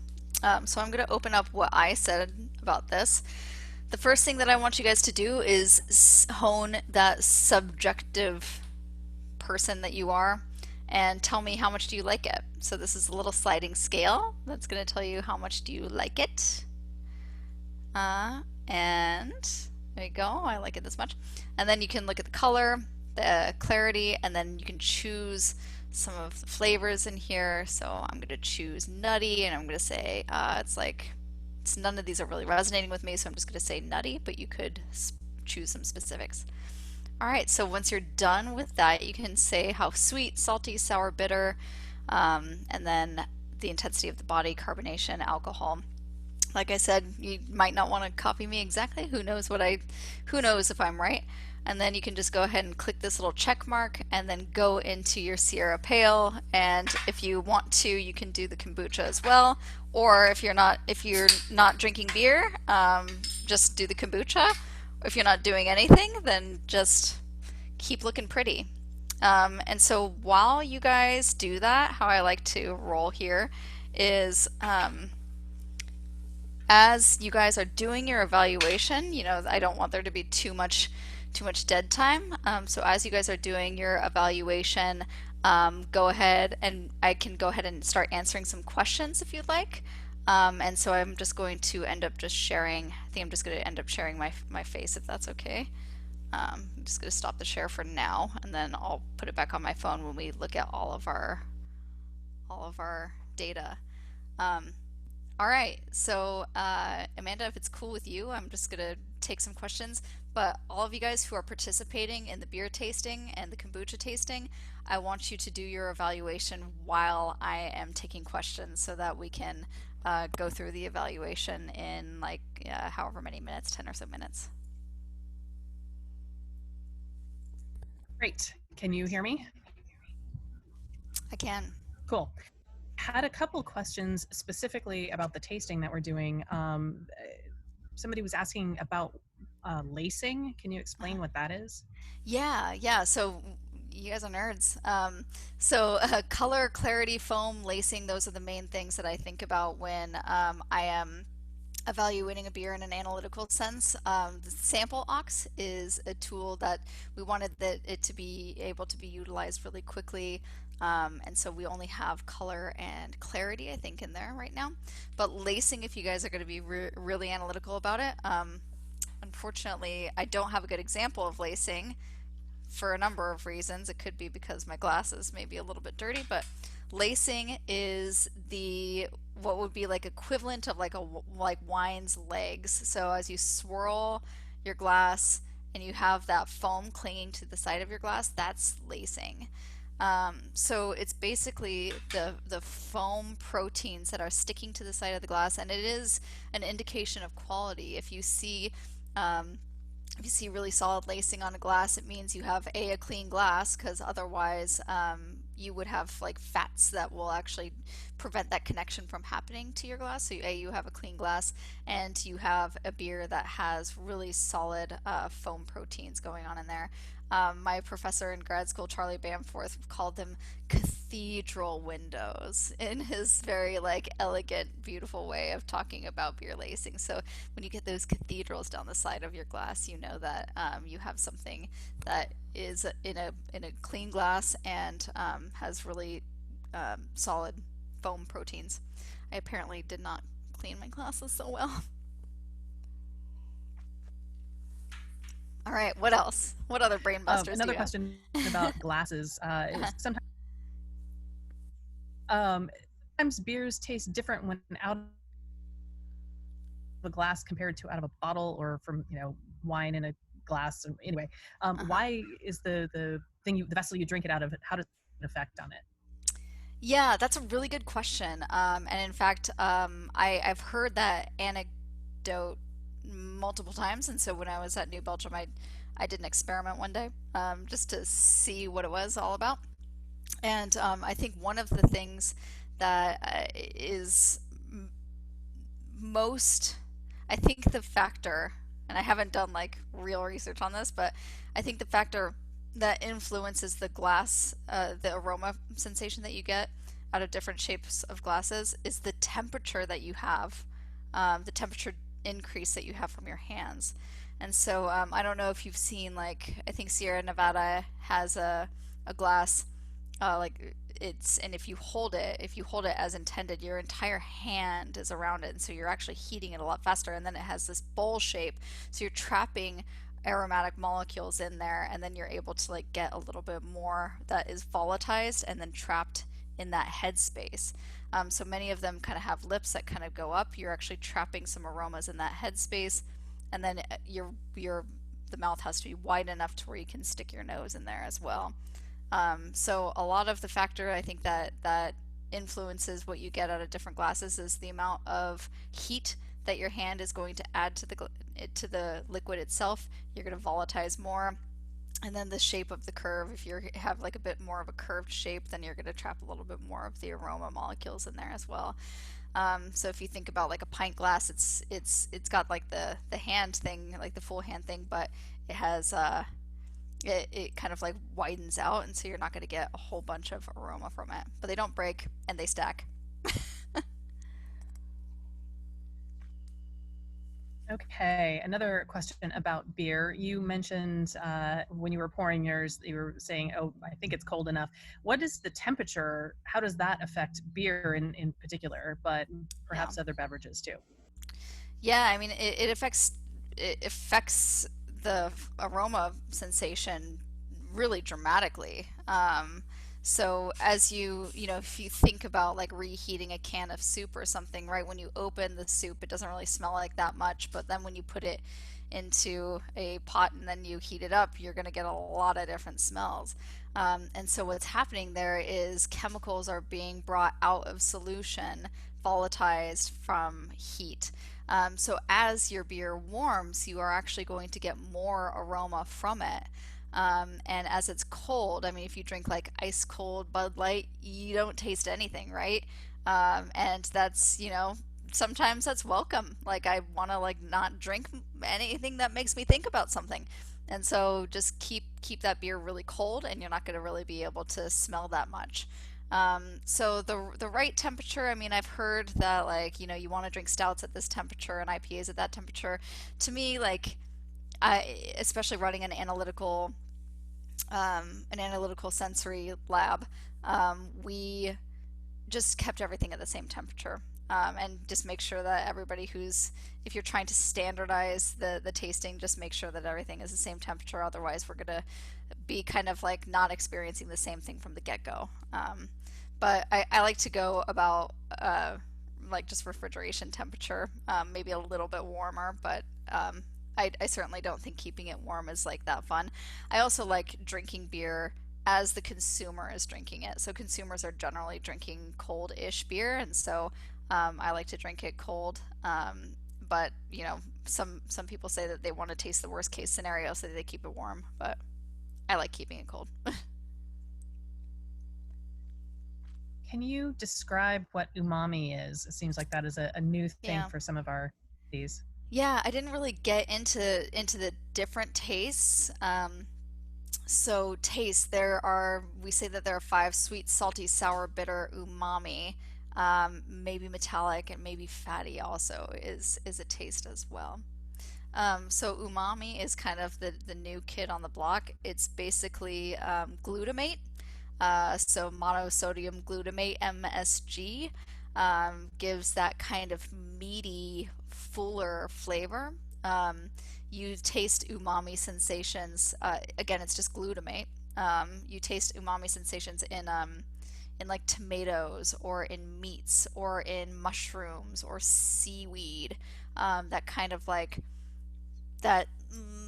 So I'm going to open up what I said about this. The first thing that I want you guys to do is hone that subjective person that you are and tell me how much do you like it. So this is a little sliding scale that's going to tell you how much do you like it. And there you go, I like it this much. And then you can look at the color, the clarity, and then you can choose some of the flavors in here. So I'm going to choose nutty, and I'm going to say none of these are really resonating with me, so I'm just going to say nutty, but you could choose some specifics. All right, so once you're done with that, you can say how sweet, salty, sour, bitter, and then the intensity of the body, carbonation, alcohol. Like I said, you might not want to copy me exactly. Who knows if I'm right? And then you can just go ahead and click this little check mark and then go into your Sierra Pale. And if you want to, you can do the kombucha as well. Or if you're not drinking beer, just do the kombucha. If you're not doing anything, then just keep looking pretty. And so while you guys do that, how I like to roll here is as you guys are doing your evaluation, I don't want there to be too much dead time. So as you guys are doing your evaluation, go ahead, and I can go ahead and start answering some questions if you'd like. And so I'm just going to end up just sharing, I think I'm just going to end up sharing my face if that's okay. I'm just going to stop the share for now, and then I'll put it back on my phone when we look at all of our data. All right, so Amanda, if it's cool with you, I'm just going to take some questions. But all of you guys who are participating in the beer tasting and the kombucha tasting, I want you to do your evaluation while I am taking questions so that we can go through the evaluation in however many minutes, 10 or so minutes. Great. Can you hear me? I can. Cool. Had a couple questions specifically about the tasting that we're doing. Somebody was asking about lacing. Can you explain what that is? Yeah. So you guys are nerds. Color, clarity, foam, lacing, those are the main things that I think about when I am evaluating a beer in an analytical sense. The sample ox is a tool that we wanted it to be able to be utilized really quickly. And so we only have color and clarity, I think, in there right now. But lacing, if you guys are going to be really analytical about it, unfortunately, I don't have a good example of lacing for a number of reasons. It could be because my glass is maybe a little bit dirty, but lacing is the what would be like equivalent of like wine's legs. So as you swirl your glass and you have that foam clinging to the side of your glass, that's lacing. So it's basically the foam proteins that are sticking to the side of the glass, and it is an indication of quality. If you see really solid lacing on a glass, it means you have a clean glass, because otherwise you would have like fats that will actually prevent that connection from happening to your glass. So you have a clean glass, and you have a beer that has really solid foam proteins going on in there. My professor in grad school, Charlie Bamforth, called them cathedral windows in his very like elegant, beautiful way of talking about beer lacing. So when you get those cathedrals down the side of your glass, you know that you have something that is in a clean glass and has really solid foam proteins. I apparently did not clean my glasses so well. All right, what else? What other brain busters do Another you have? question about glasses is sometimes beers taste different when out of a glass compared to out of a bottle, or from wine in a glass. Anyway, why is the vessel you drink it out of, how does it affect on it? Yeah, that's a really good question. And in fact, I've heard that anecdote multiple times. And so when I was at New Belgium, I did an experiment one day just to see what it was all about. And I think one of the things that is most, I think the factor, and I haven't done like real research on this, but I think the factor that influences the glass, the aroma sensation that you get out of different shapes of glasses is the temperature that you have, the temperature increase that you have from your hands. And so I don't know if you've seen, like, I think Sierra Nevada has a glass, like it's, and if you hold it as intended, your entire hand is around it, and so you're actually heating it a lot faster. And then it has this bowl shape, so you're trapping aromatic molecules in there, and then you're able to like get a little bit more that is volatilized and then trapped in that headspace. So many of them kind of have lips that kind of go up. You're actually trapping some aromas in that headspace, and then the mouth has to be wide enough to where you can stick your nose in there as well. So a lot of the factor I think that influences what you get out of different glasses is the amount of heat that your hand is going to add to the liquid itself. You're going to volatilize more. And then the shape of the curve, if you have like a bit more of a curved shape, then you're going to trap a little bit more of the aroma molecules in there as well. So if you think about like a pint glass, it's got like the hand thing, like the full hand thing, but it has it kind of like widens out, and so you're not going to get a whole bunch of aroma from it. But they don't break, and they stack. Okay, another question about beer. You mentioned when you were pouring yours, you were saying, oh, I think it's cold enough. What is the temperature? How does that affect beer in particular, but Yeah. perhaps other beverages too? Yeah, I mean, it affects the aroma sensation really dramatically. So as if you think about like reheating a can of soup or something, right? When you open the soup, it doesn't really smell like that much, but then when you put it into a pot and then you heat it up, you're going to get a lot of different smells. And so what's happening there is chemicals are being brought out of solution, volatilized from heat. So as your beer warms, you are actually going to get more aroma from it. And as it's cold, I mean, if you drink like ice cold Bud Light, you don't taste anything, right? And that's, sometimes that's welcome. Like I want to like not drink anything that makes me think about something. And so just keep that beer really cold, and you're not going to really be able to smell that much. So the right temperature, I mean, I've heard that like, you want to drink stouts at this temperature and IPAs at that temperature. To me, like especially running an analytical sensory lab, we just kept everything at the same temperature. and just make sure that everybody if you're trying to standardize the tasting, just make sure that everything is the same temperature. Otherwise, we're going to be kind of like not experiencing the same thing from the get-go. But I like to go about like just refrigeration temperature, maybe a little bit warmer, but I certainly don't think keeping it warm is like that fun. I also like drinking beer as the consumer is drinking it. So consumers are generally drinking cold-ish beer, and so I like to drink it cold. But some people say that they want to taste the worst case scenario, so they keep it warm. But I like keeping it cold. Can you describe what umami is? It seems like that is a new thing Yeah. for some of our these. Yeah, I didn't really get into the different tastes. So taste, we say that there are five: sweet, salty, sour, bitter, umami. Maybe metallic and maybe fatty also is a taste as well. So umami is kind of the new kid on the block. It's basically glutamate. So monosodium glutamate, MSG, gives that kind of meaty, fuller flavor. You taste umami sensations. Again, it's just glutamate. You taste umami sensations in like tomatoes or in meats or in mushrooms or seaweed. That kind of like that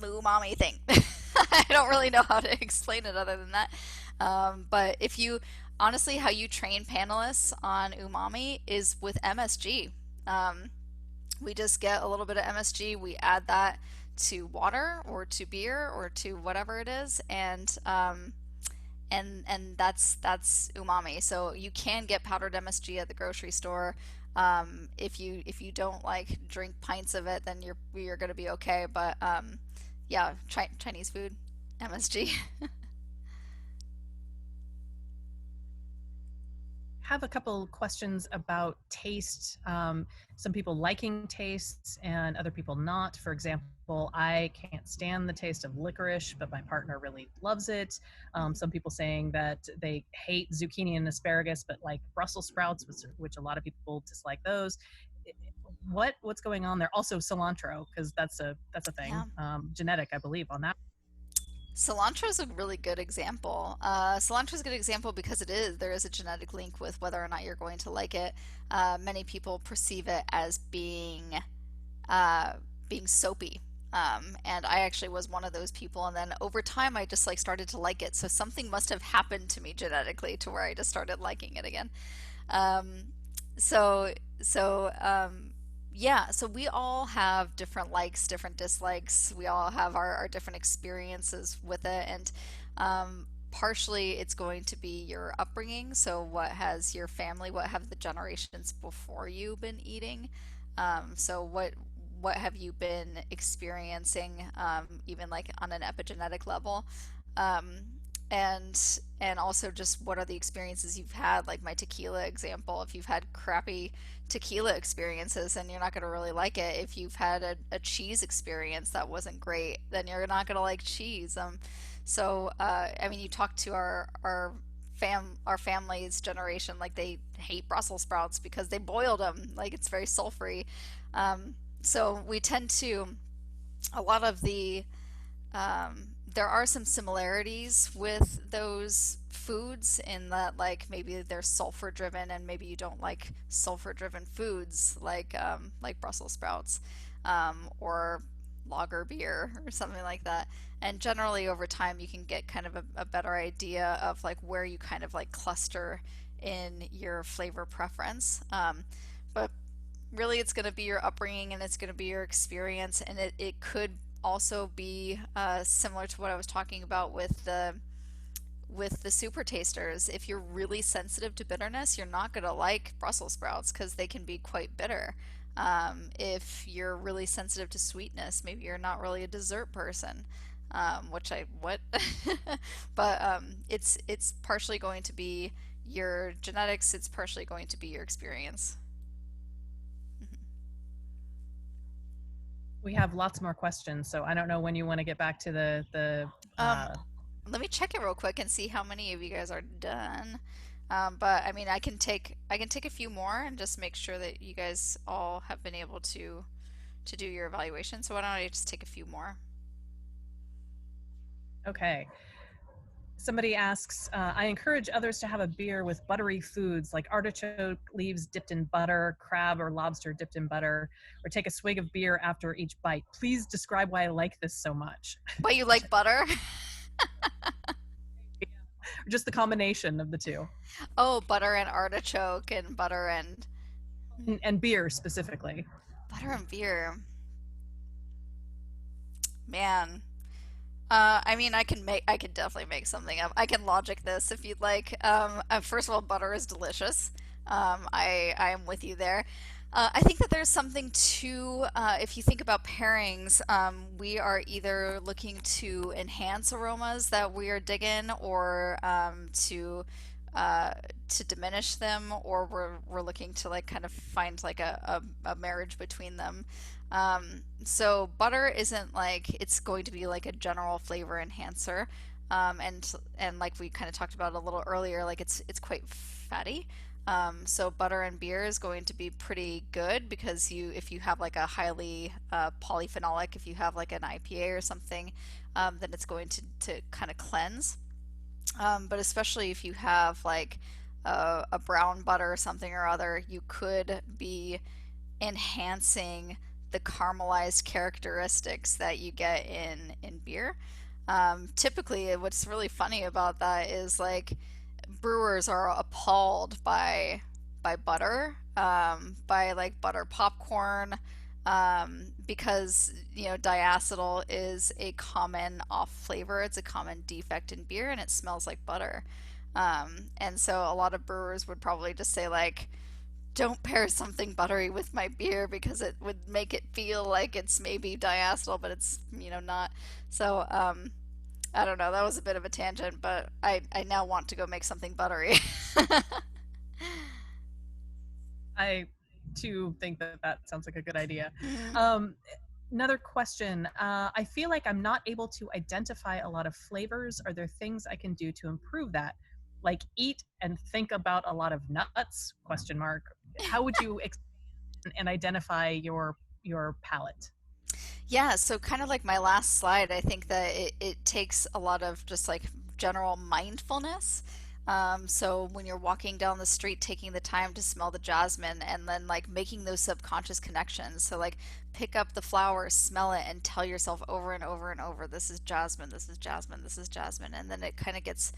umami thing. I don't really know how to explain it other than that. But if you honestly, how you train panelists on umami is with MSG. We just get a little bit of MSG, we add that to water or to beer or to whatever it is, and that's umami. So you can get powdered MSG at the grocery store. If you don't like drink pints of it, then you're gonna be okay. But yeah, Chinese food, MSG. Have a couple questions about taste. Some people liking tastes and other people not. For example, I can't stand the taste of licorice, but my partner really loves it. Some people saying that they hate zucchini and asparagus, but like Brussels sprouts, which a lot of people dislike those. What's going on there? Also cilantro, because that's a thing. Yeah. Genetic, I believe, on that. Cilantro is a really good example. Cilantro is a good example because there is a genetic link with whether or not you're going to like it. Many people perceive it as being soapy. And I actually was one of those people, and then over time I just like started to like it. So something must have happened to me genetically to where I just started liking it again. Um, so so yeah, so we all have different likes, different dislikes. We all have our different experiences with it, and partially it's going to be your upbringing. So what has your family, what have the generations before you been eating? So what have you been experiencing, even like on an epigenetic level? And also just what are the experiences you've had, like my tequila example. If you've had crappy tequila experiences, then you're not going to really like it. If you've had a cheese experience that wasn't great, then you're not going to like cheese. I mean, you talk to our family's generation, like they hate Brussels sprouts because they boiled them, like it's very sulfury. So we tend to, a lot of there are some similarities with those foods in that like maybe they're sulfur driven and maybe you don't like sulfur driven foods like Brussels sprouts, or lager beer or something like that. And generally over time you can get kind of a better idea of like where you kind of like cluster in your flavor preference. But really it's going to be your upbringing and it's going to be your experience, and it could also be similar to what I was talking about with the super tasters. If you're really sensitive to bitterness, you're not going to like Brussels sprouts because they can be quite bitter. If you're really sensitive to sweetness, maybe you're not really a dessert person, which I what, but it's partially going to be your genetics. It's partially going to be your experience. We have lots more questions, so I don't know when you want to get back to the Um, Let me check it real quick and see how many of you guys are done. But I mean, I can take a few more and just make sure that you guys all have been able to do your evaluation. So why don't I just take a few more? Okay. Somebody asks, I encourage others to have a beer with buttery foods like artichoke leaves dipped in butter, crab or lobster dipped in butter, or take a swig of beer after each bite. Please describe why I like this so much. But you like butter? Or just the combination of the two. Oh, butter and artichoke and And beer specifically. butter and beer. Man. I mean, I can definitely make something up. I can logic this if you'd like. First of all, butter is delicious. I am with you there. I think that there's something to, if you think about pairings, we are either looking to enhance aromas that we are digging, or uh, to diminish them, or we're looking to like kind of find like a marriage between them. So butter isn't like it's going to be like a general flavor enhancer, and like we kind of talked about a little earlier, like it's quite fatty. So butter and beer is going to be pretty good because if you have like a highly polyphenolic, if you have like an IPA or something, then it's going to kind of cleanse. But especially if you have like a brown butter or something or other, you could be enhancing the caramelized characteristics that you get in beer. Typically, what's really funny about that is like brewers are appalled by butter, by like butter popcorn, because diacetyl is a common off flavor. It's a common defect in beer, and it smells like butter. And so a lot of brewers would probably just say like, don't pair something buttery with my beer because it would make it feel like it's maybe diacetyl, but it's not. So I don't know. That was a bit of a tangent, but I now want to go make something buttery. I too think that sounds like a good idea. Mhm. Um, Another question. I feel like I'm not able to identify a lot of flavors. Are there things I can do to improve that? Like eat and think about a lot of nuts? Question mark. How would you and identify your palate? Yeah, so kind of like my last slide, I think that it takes a lot of just like general mindfulness. So when you're walking down the street, taking the time to smell the jasmine and then like making those subconscious connections. So like pick up the flower, smell it, and tell yourself over and over and over, this is jasmine, this is jasmine, this is jasmine. And then it kind of gets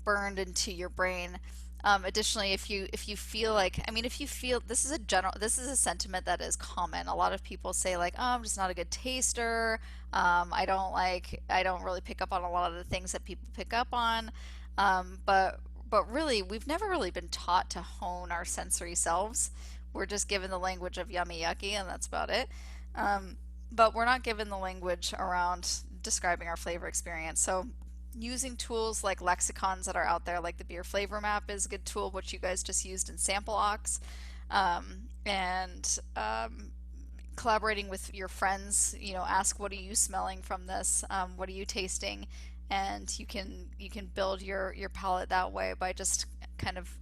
burned into your brain. Additionally, if you feel like, I mean, if you feel this is a sentiment that is common. A lot of people say like, oh, I'm just not a good taster. I don't really pick up on a lot of the things that people pick up on. But really, we've never really been taught to hone our sensory selves. We're just given the language of yummy yucky, and that's about it. But we're not given the language around describing our flavor experience. So using tools like lexicons that are out there, like the beer flavor map is a good tool, which you guys just used in Sample Ox, and collaborating with your friends. Ask, what are you smelling from this? What are you tasting? And you can build your palate that way by just kind of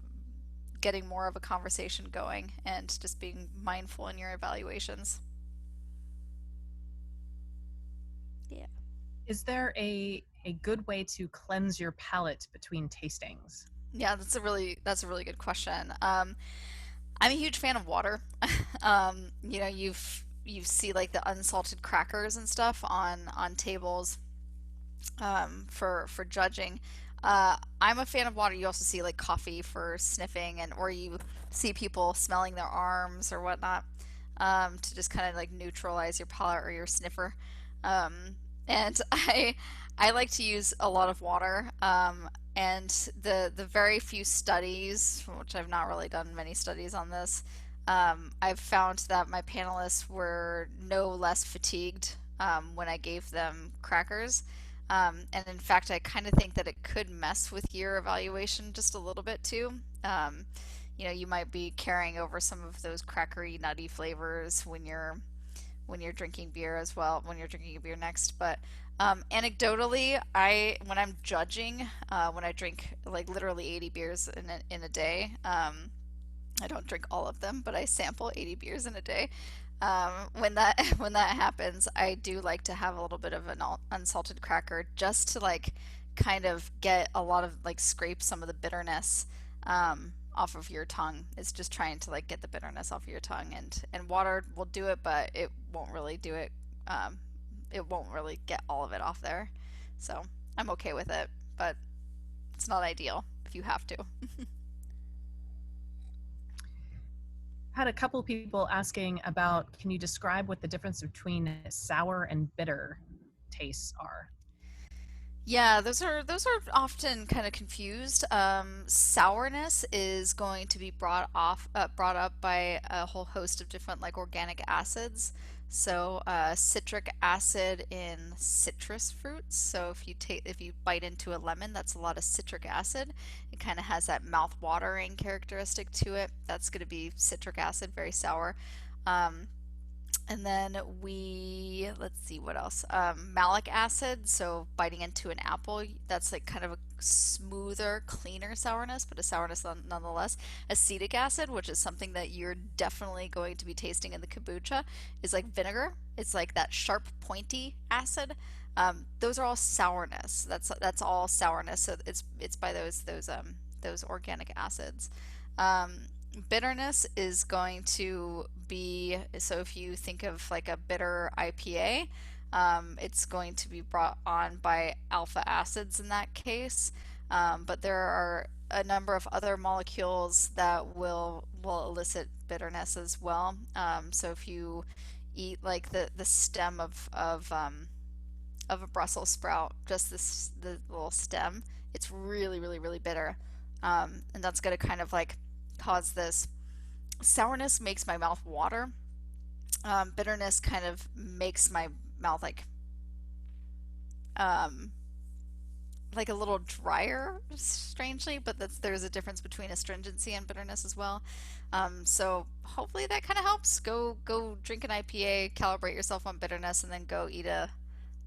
getting more of a conversation going and just being mindful in your evaluations. Yeah. Is there a good way to cleanse your palate between tastings? Yeah, that's a really good question. I'm a huge fan of water. You see like the unsalted crackers and stuff on tables, for judging. I'm a fan of water. You also see like coffee for sniffing, or you see people smelling their arms or whatnot, to just kind of like neutralize your palate or your sniffer. And I like to use a lot of water. And the very few studies, which I've not really done many studies on this, I've found that my panelists were no less fatigued when I gave them crackers. And in fact, I kind of think that it could mess with your evaluation just a little bit too. You might be carrying over some of those crackery, nutty flavors when you're drinking beer as well, when you're drinking a beer next. But Anecdotally, when I'm judging, when I drink like literally 80 beers in a day, I don't drink all of them, but I sample 80 beers in a day. When that when that happens, I do like to have a little bit of an unsalted cracker just to like kind of get a lot of like scrape some of the bitterness off of your tongue. It's just trying to like get the bitterness off of your tongue, and water will do it, but it won't really do it. It won't really get all of it off there. So I'm okay with it, but it's not ideal if you have to. Had a couple people asking about, can you describe what the difference between sour and bitter tastes are? Yeah, those are often kind of confused. Sourness is going to be brought up by a whole host of different like organic acids. So, citric acid in citrus fruits. So if you bite into a lemon, that's a lot of citric acid. It kind of has that mouth watering characteristic to it. That's going to be citric acid, very sour. Um, and then let's see what else. Malic acid, so biting into an apple, that's like kind of a smoother, cleaner sourness, but a sourness nonetheless. Acetic acid, which is something that you're definitely going to be tasting in the kombucha, is like vinegar. It's like that sharp, pointy acid. Those are all sourness. That's all sourness. So it's by those organic acids. Bitterness is going to be, so if you think of like a bitter IPA, it's going to be brought on by alpha acids in that case. But there are a number of other molecules that will elicit bitterness as well. So if you eat like the stem of a Brussels sprout, just the little stem, it's really bitter. And that's going to kind of like cause this. Sourness makes my mouth water. Bitterness kind of makes my mouth um, like a little drier, strangely, but there's a difference between astringency and bitterness as well. So hopefully that kind of helps. Go drink an IPA, calibrate yourself on bitterness, and then go eat a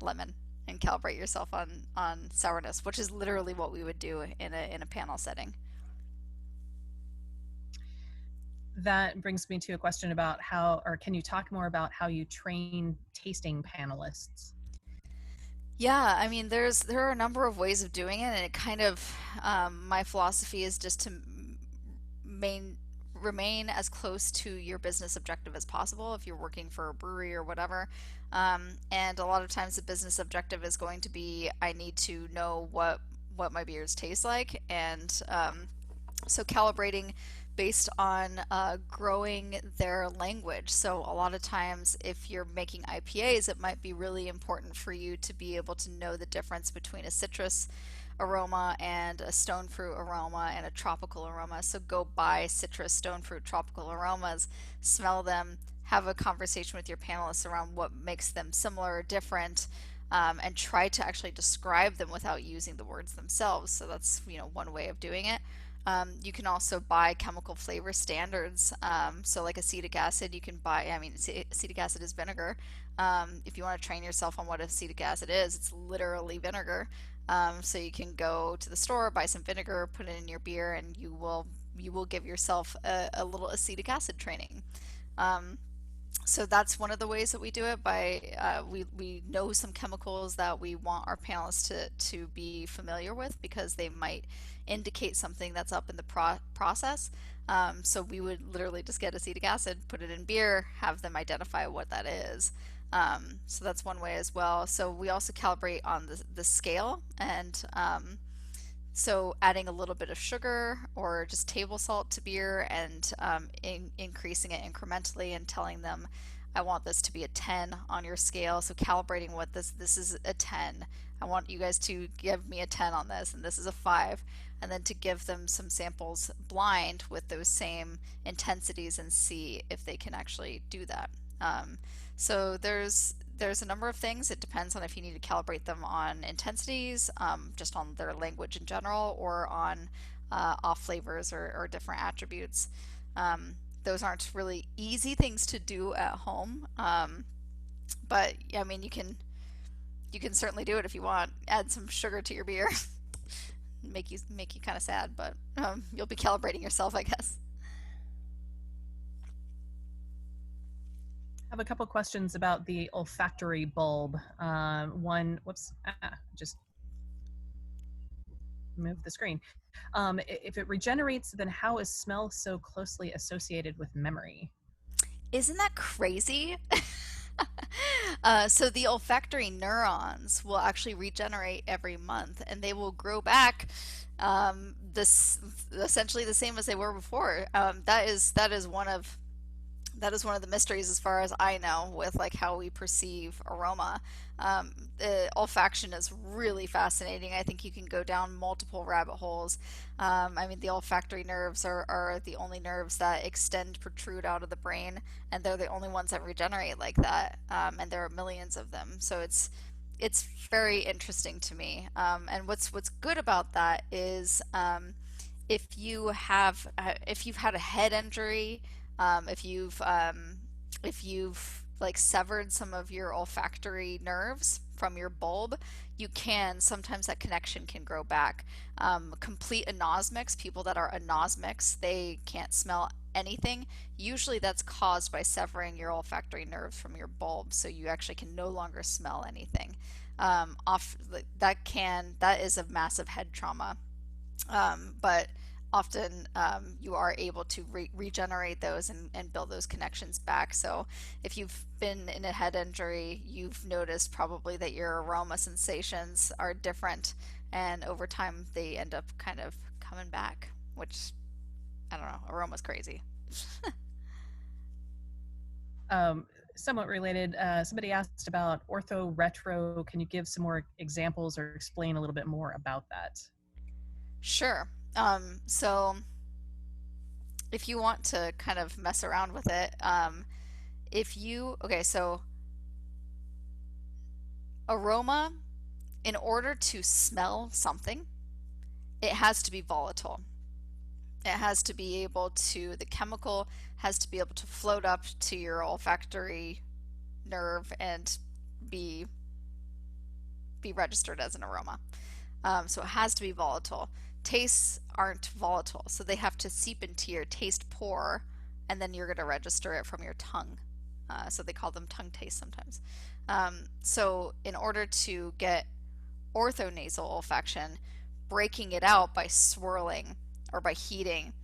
lemon and calibrate yourself on sourness, which is literally what we would do in a panel setting. That brings me to a question about can you talk more about how you train tasting panelists? Yeah, I mean, there are a number of ways of doing it, and it kind of my philosophy is just to main remain as close to your business objective as possible if you're working for a brewery or whatever. And a lot of times the business objective is going to be, I need to know what my beers taste like, and so calibrating based on growing their language. So a lot of times if you're making IPAs, it might be really important for you to be able to know the difference between a citrus aroma and a stone fruit aroma and a tropical aroma. So go buy citrus, stone fruit, tropical aromas, smell them, have a conversation with your panelists around what makes them similar or different, and try to actually describe them without using the words themselves. So that's, one way of doing it. You can also buy chemical flavor standards. So like acetic acid, you can buy, acetic acid is vinegar. If you want to train yourself on what acetic acid is, it's literally vinegar. So you can go to the store, buy some vinegar, put it in your beer, and you will give yourself a little acetic acid training. So that's one of the ways that we do it by we know some chemicals that we want our panelists to be familiar with because they might indicate something that's up in the process. So we would literally just get acetic acid, put it in beer, have them identify what that is. So that's one way as well. So we also calibrate on the scale, and so adding a little bit of sugar or just table salt to beer, and increasing it incrementally and telling them, I want this to be a 10 on your scale. So calibrating what this is a 10. I want you guys to give me a 10 on this, and this is a 5. And then to give them some samples blind with those same intensities and see if they can actually do that. So there's a number of things. It depends on if you need to calibrate them on intensities, just on their language in general, or on off flavors or different attributes. Those aren't really easy things to do at home, but I mean, you can certainly do it if you want. Add some sugar to your beer. Make you kind of sad, but you'll be calibrating yourself, I guess. I have a couple questions about the olfactory bulb. One, whoops, just move the screen. If it regenerates, then how is smell so closely associated with memory? Isn't that crazy? So the olfactory neurons will actually regenerate every month, and they will grow back this essentially the same as they were before. That is one of the mysteries, as far as I know, with like how we perceive aroma. The olfaction is really fascinating. I think you can go down multiple rabbit holes. I mean, the olfactory nerves are the only nerves that extend, protrude out of the brain, and they're the only ones that regenerate like that. And there are millions of them. So it's very interesting to me. And what's good about that is if you've had a head injury, if you've like severed some of your olfactory nerves from your bulb, you can sometimes that connection can grow back. Complete anosmics, people that are anosmics, they can't smell anything. Usually that's caused by severing your olfactory nerves from your bulb, so you actually can no longer smell anything. That is a massive head trauma. But often you are able to regenerate those and build those connections back. So if you've been in a head injury, you've noticed probably that your aroma sensations are different, and over time they end up kind of coming back, which, I don't know, aroma's crazy. Somewhat related, somebody asked about ortho retro. Can you give some more examples or explain a little bit more about that? Sure. So if you want to kind of mess around with it, so aroma, in order to smell something, it has to be volatile. It has to be able to, the chemical has to be able to float up to your olfactory nerve and be registered as an aroma. So it has to be volatile. Tastes aren't volatile, so they have to seep into your taste pore, and then you're going to register it from your tongue. So they call them tongue taste sometimes. So in order to get orthonasal olfaction, breaking it out by swirling or by heating,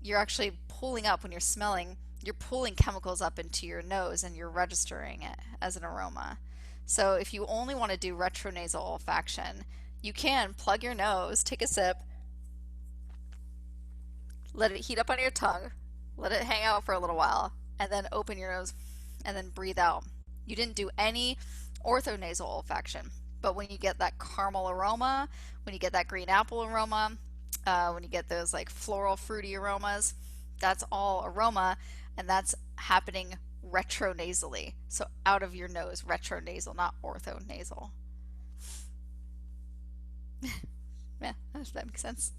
you're actually pulling up, when you're smelling, you're pulling chemicals up into your nose and you're registering it as an aroma. So if you only want to do retronasal olfaction, you can plug your nose, take a sip, let it heat up on your tongue, let it hang out for a little while, and then open your nose and then breathe out. You didn't do any orthonasal olfaction. But when you get that caramel aroma, when you get that green apple aroma, when you get those like floral fruity aromas, that's all aroma, and that's happening retronasally. So out of your nose, retronasal, not orthonasal. Yeah, if that makes sense.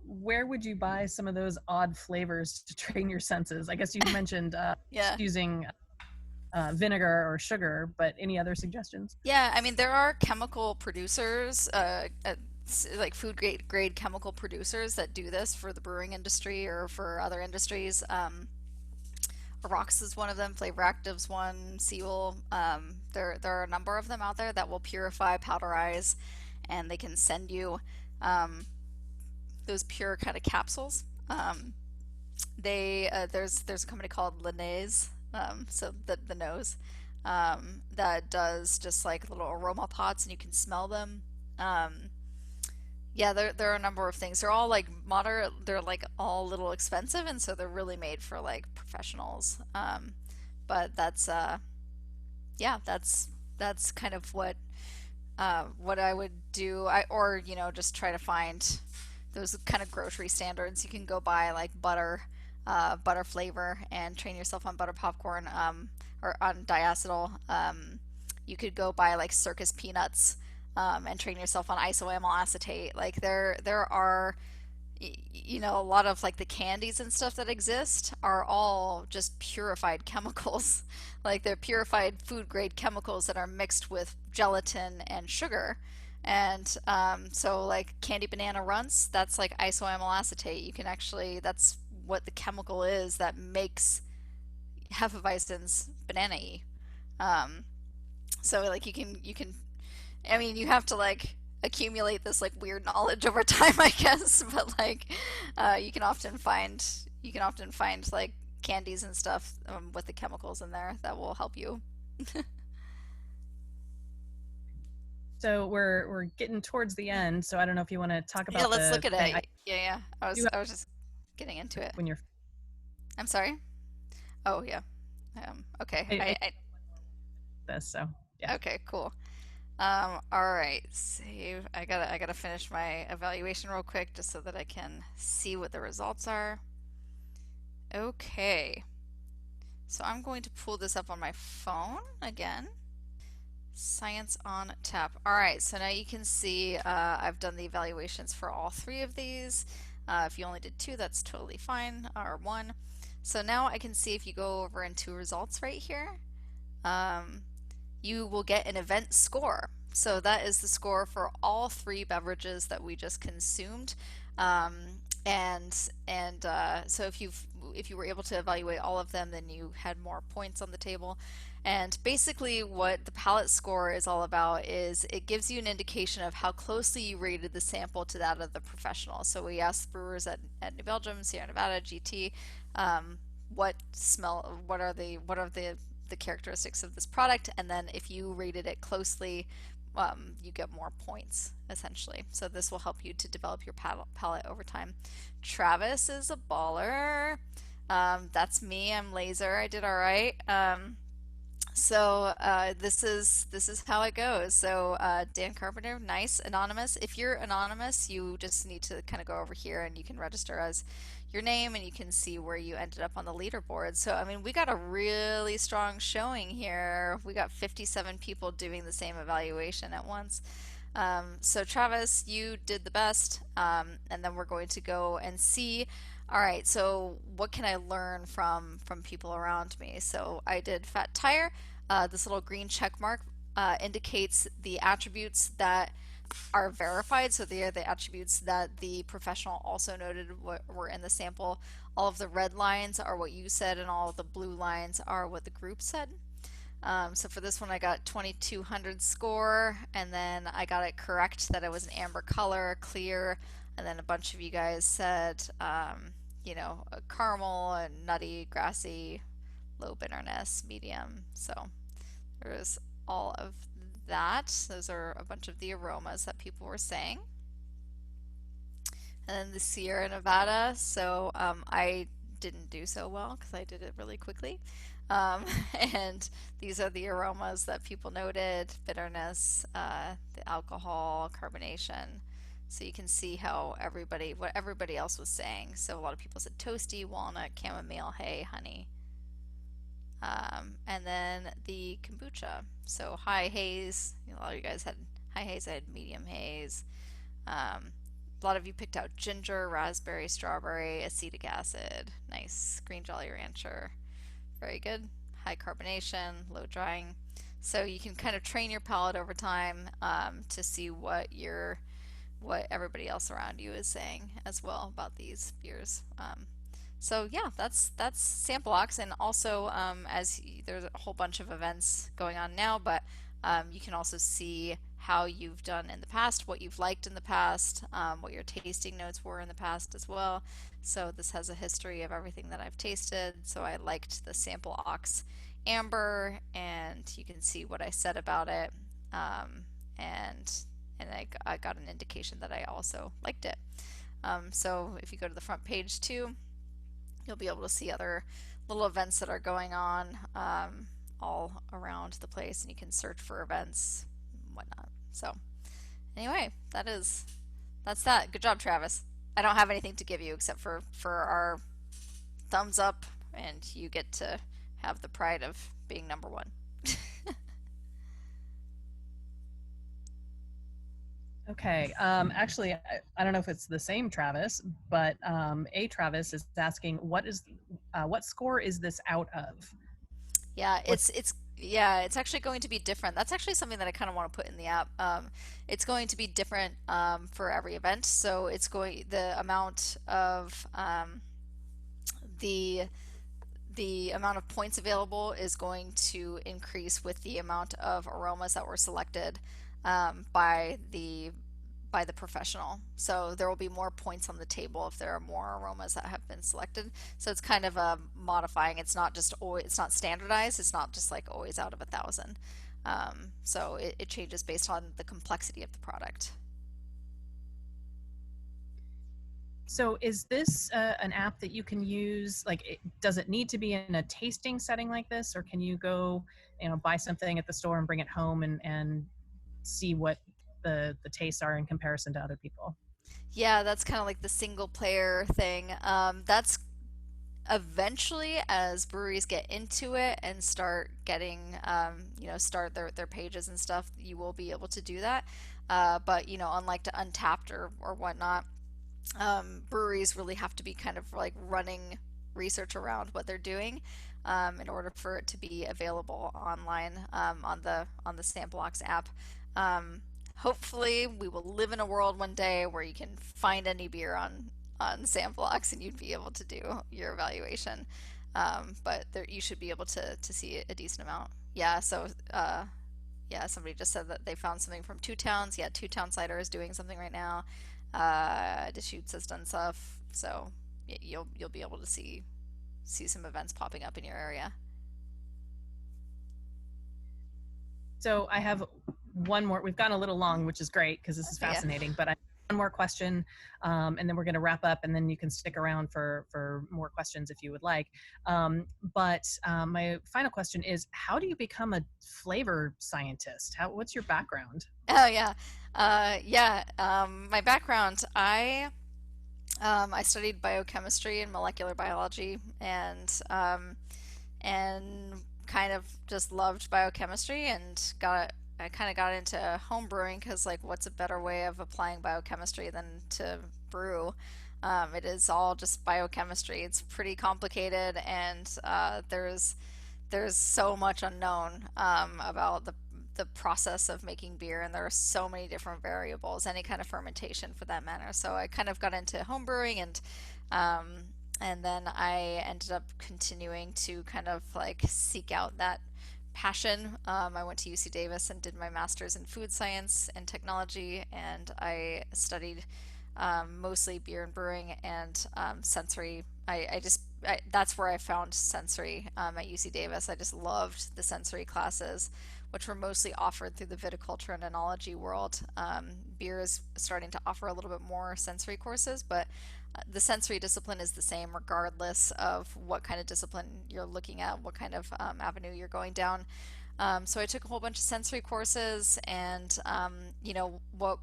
Where would you buy some of those odd flavors to train your senses? I guess you mentioned Yeah. using vinegar or sugar, but any other suggestions? Yeah, I mean, there are chemical producers, like food grade chemical producers that do this for the brewing industry or for other industries. Rox is one of them, Flavor Active's one, Seal. There are a number of them out there that will purify, powderize, and they can send you those pure kind of capsules. There's a company called Linnaeus, so the nose, that does just like little aroma pots, and you can smell them. Yeah, there are a number of things. They're all like moderate. They're like all a little expensive, and so they're really made for like professionals. But yeah, that's kind of what I would do. Or just try to find those kind of grocery standards. You can go buy like butter flavor and train yourself on butter popcorn, or on diacetyl. You could go buy like circus peanuts, and train yourself on isoamyl acetate. Like there are, you know, a lot of like the candies and stuff that exist are all just purified chemicals. Like they're purified food grade chemicals that are mixed with gelatin and sugar. And so like candy banana runts, that's like isoamyl acetate. You can actually, that's what the chemical is that makes Hefeweizens banana-y. Um, so like you can I mean, you have to like accumulate this like weird knowledge over time, I guess. But like, you can often find like candies and stuff with the chemicals in there that will help you. So we're getting towards the end. So I don't know if you want to talk Yeah, about let's the look at thing I it. Yeah, yeah. do have I was just getting into it. when you're. I'm sorry. Oh yeah. Okay. I this so yeah. Okay. Cool. All right. Save. I gotta finish my evaluation real quick just so that I can see what the results are. Okay. So I'm going to pull this up on my phone again. Science on tap. All right, so now you can see I've done the evaluations for all three of these. If you only did two, that's totally fine, or one. So now I can see if you go over into results right here, you will get an event score. So that is the score for all three beverages that we just consumed. So if you were able to evaluate all of them, then you had more points on the table. And basically what the palate score is all about is it gives you an indication of how closely you rated the sample to that of the professional. So we asked brewers at New Belgium, Sierra Nevada, GT, what are the characteristics of this product, and then if you rated it closely, you get more points essentially. So this will help you to develop your palate over time. Travis is a baller. That's me. I'm laser. I did all right. This is how it goes. So Dan Carpenter, nice. Anonymous. If you're anonymous, you just need to kind of go over here and you can register as your name and you can see where you ended up on the leaderboard. So I mean, we got a really strong showing here. We got 57 people doing the same evaluation at once. So Travis, you did the best, and then we're going to go and see. All right, so what can I learn from people around me? So I did fat tire. This little green check mark indicates the attributes that are verified. So they are the attributes that the professional also noted were in the sample. All of the red lines are what you said, and all of the blue lines are what the group said. So for this one I got 2200 score, and then I got it correct that it was an amber color, clear, and then a bunch of you guys said, you know, a caramel and nutty, grassy, low bitterness, medium. So there's all of that. Those are a bunch of the aromas that people were saying. And then the Sierra Nevada, so I didn't do so well because I did it really quickly. And these are the aromas that people noted: bitterness, the alcohol, carbonation. So you can see how what everybody else was saying. So a lot of people said toasty, walnut, chamomile, hay, honey. And then the kombucha. So high haze. A lot of you guys had high haze. I had medium haze. A lot of you picked out ginger, raspberry, strawberry, acetic acid. Nice. Green Jolly Rancher. Very good. High carbonation, low drying. So you can kind of train your palate over time to see what everybody else around you is saying as well about these beers. So yeah, that's Sample Ox, and also there's a whole bunch of events going on now, but you can also see how you've done in the past, what you've liked in the past, what your tasting notes were in the past as well. So this has a history of everything that I've tasted. So I liked the Sample Ox Amber, and you can see what I said about it, and I got an indication that I also liked it. So if you go to the front page too, you'll be able to see other little events that are going on all around the place, and you can search for events and whatnot. So anyway, that's that. Good job, Travis. I don't have anything to give you except for our thumbs up, and you get to have the pride of being number one. Okay. Actually, I don't know if it's the same Travis, but a Travis is asking, what score is this out of? Yeah, What's it's actually going to be different. That's actually something that I kind of want to put in the app. It's going to be different for every event. So the amount of the the amount of points available is going to increase with the amount of aromas that were selected by the professional. So there will be more points on the table if there are more aromas that have been selected. So it's kind of modifying. It's not just always, it's not standardized. It's not just like always out of 1,000. So it changes based on the complexity of the product. So is this an app that you can use? Like, does it need to be in a tasting setting like this, or can you go, buy something at the store and bring it home and see what the tastes are in comparison to other people? Yeah, that's kind of like the single player thing. That's eventually as breweries get into it and start getting start their pages and stuff, you will be able to do that, but unlike to Untapped or whatnot, breweries really have to be kind of like running research around what they're doing in order for it to be available online on the Sampleox app. Hopefully we will live in a world one day where you can find any beer on Sampleox and you'd be able to do your evaluation. But there, you should be able to see a decent amount. Yeah, so yeah, somebody just said that they found something from Two Towns. Yeah, Two Town Cider is doing something right now. Deschutes has done stuff, so you'll be able to see some events popping up in your area. So I have one more. We've gone a little long, which is great because this is Yeah. fascinating. But I have one more question, and then we're going to wrap up, and then you can stick around for more questions if you would like. But my final question is, how do you become a flavor scientist? What's your background? Oh yeah, yeah. My background, I studied biochemistry and molecular biology, and kind of just loved biochemistry and I kind of got into home brewing because like what's a better way of applying biochemistry than to brew. It is all just biochemistry. It's pretty complicated, and there's so much unknown about the process of making beer, and there are so many different variables, any kind of fermentation for that matter. So I kind of got into home brewing, and then I ended up continuing to kind of like seek out that passion. I went to UC Davis and did my master's in food science and technology, and I studied mostly beer and brewing and sensory. That's where I found sensory at UC Davis. I just loved the sensory classes, which were mostly offered through the viticulture and enology world. Beer is starting to offer a little bit more sensory courses, but the sensory discipline is the same regardless of what kind of discipline you're looking at, what kind of avenue you're going down. So I took a whole bunch of sensory courses, and what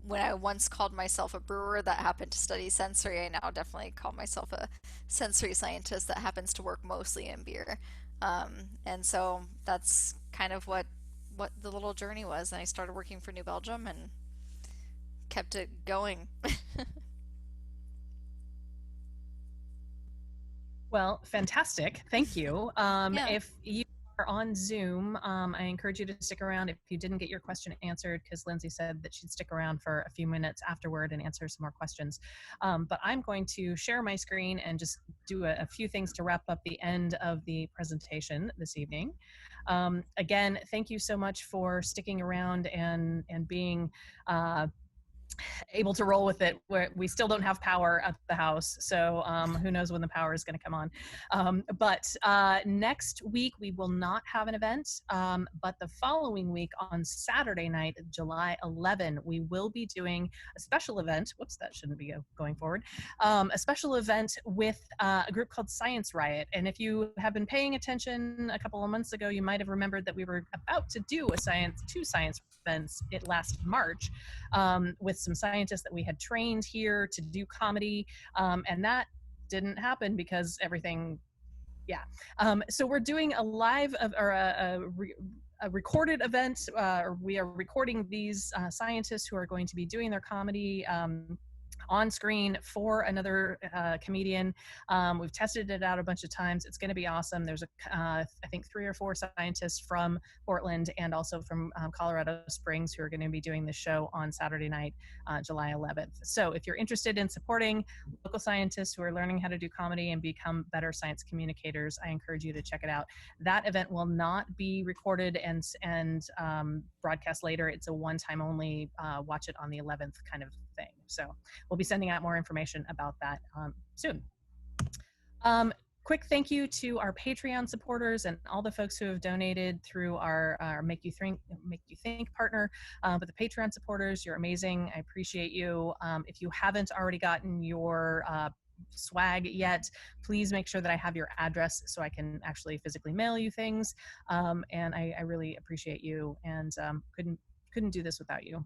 when I once called myself a brewer that happened to study sensory, I now definitely call myself a sensory scientist that happens to work mostly in beer. And so that's kind of what the little journey was. And I started working for New Belgium and kept it going. Well, fantastic. Thank you. Yeah. If you are on Zoom, I encourage you to stick around if you didn't get your question answered, because Lindsay said that she'd stick around for a few minutes afterward and answer some more questions. But I'm going to share my screen and just do a few things to wrap up the end of the presentation this evening. Again, thank you so much for sticking around and being able to roll with it. We still don't have power at the house, so who knows when the power is going to come on. But next week we will not have an event, but the following week on Saturday night, July 11, we will be doing a special event. Whoops, that shouldn't be going forward. A special event with a group called Science Riot. And if you have been paying attention a couple of months ago, you might have remembered that we were about to do two science events last March with some scientists that we had trained here to do comedy, and that didn't happen because everything, yeah. So we're doing a live a recorded event. We are recording these scientists who are going to be doing their comedy on screen for another comedian. We've tested it out a bunch of times. It's going to be awesome. There's I think 3 or 4 scientists from Portland and also from Colorado Springs who are going to be doing the show on Saturday night, July 11th. So if you're interested in supporting local scientists who are learning how to do comedy and become better science communicators, I encourage you to check it out. That event will not be recorded and broadcast later. It's a one-time only, watch it on the 11th kind of thing. So we'll be sending out more information about that soon. Quick thank you to our Patreon supporters and all the folks who have donated through our Make You Think partner. But the Patreon supporters, you're amazing. I appreciate you. If you haven't already gotten your swag yet, please make sure that I have your address so I can actually physically mail you things. And I really appreciate you, and couldn't do this without you.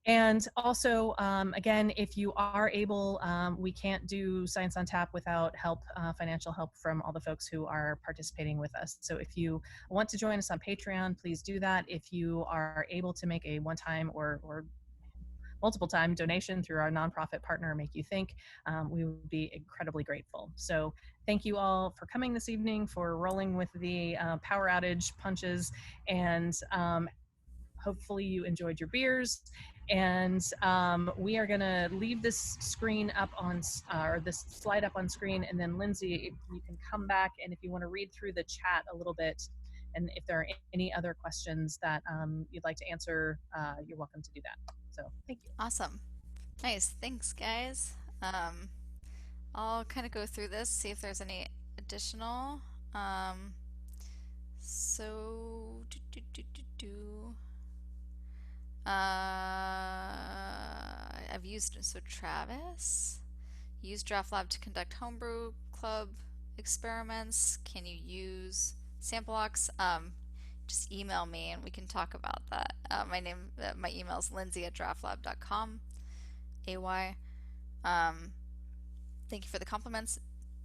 And also, again, if you are able, we can't do Science on Tap without help, financial help from all the folks who are participating with us. So if you want to join us on Patreon, please do that. If you are able to make a one-time or multiple time donation through our nonprofit partner, Make You Think, we would be incredibly grateful. So thank you all for coming this evening, for rolling with the power outage punches, and hopefully you enjoyed your beers. And we are going to leave this screen up on, or this slide up on screen, and then Lindsay, you can come back, and if you want to read through the chat a little bit, and if there are any other questions that you'd like to answer, you're welcome to do that. So thank you. Awesome. Nice. Thanks, guys. I'll kind of go through this, see if there's any additional. I've used, so Travis used DraftLab to conduct homebrew club experiments. Can you use SampleOx? Just email me and we can talk about that. My email is lindsay@draftlab.com. AY. Thank you for the compliments.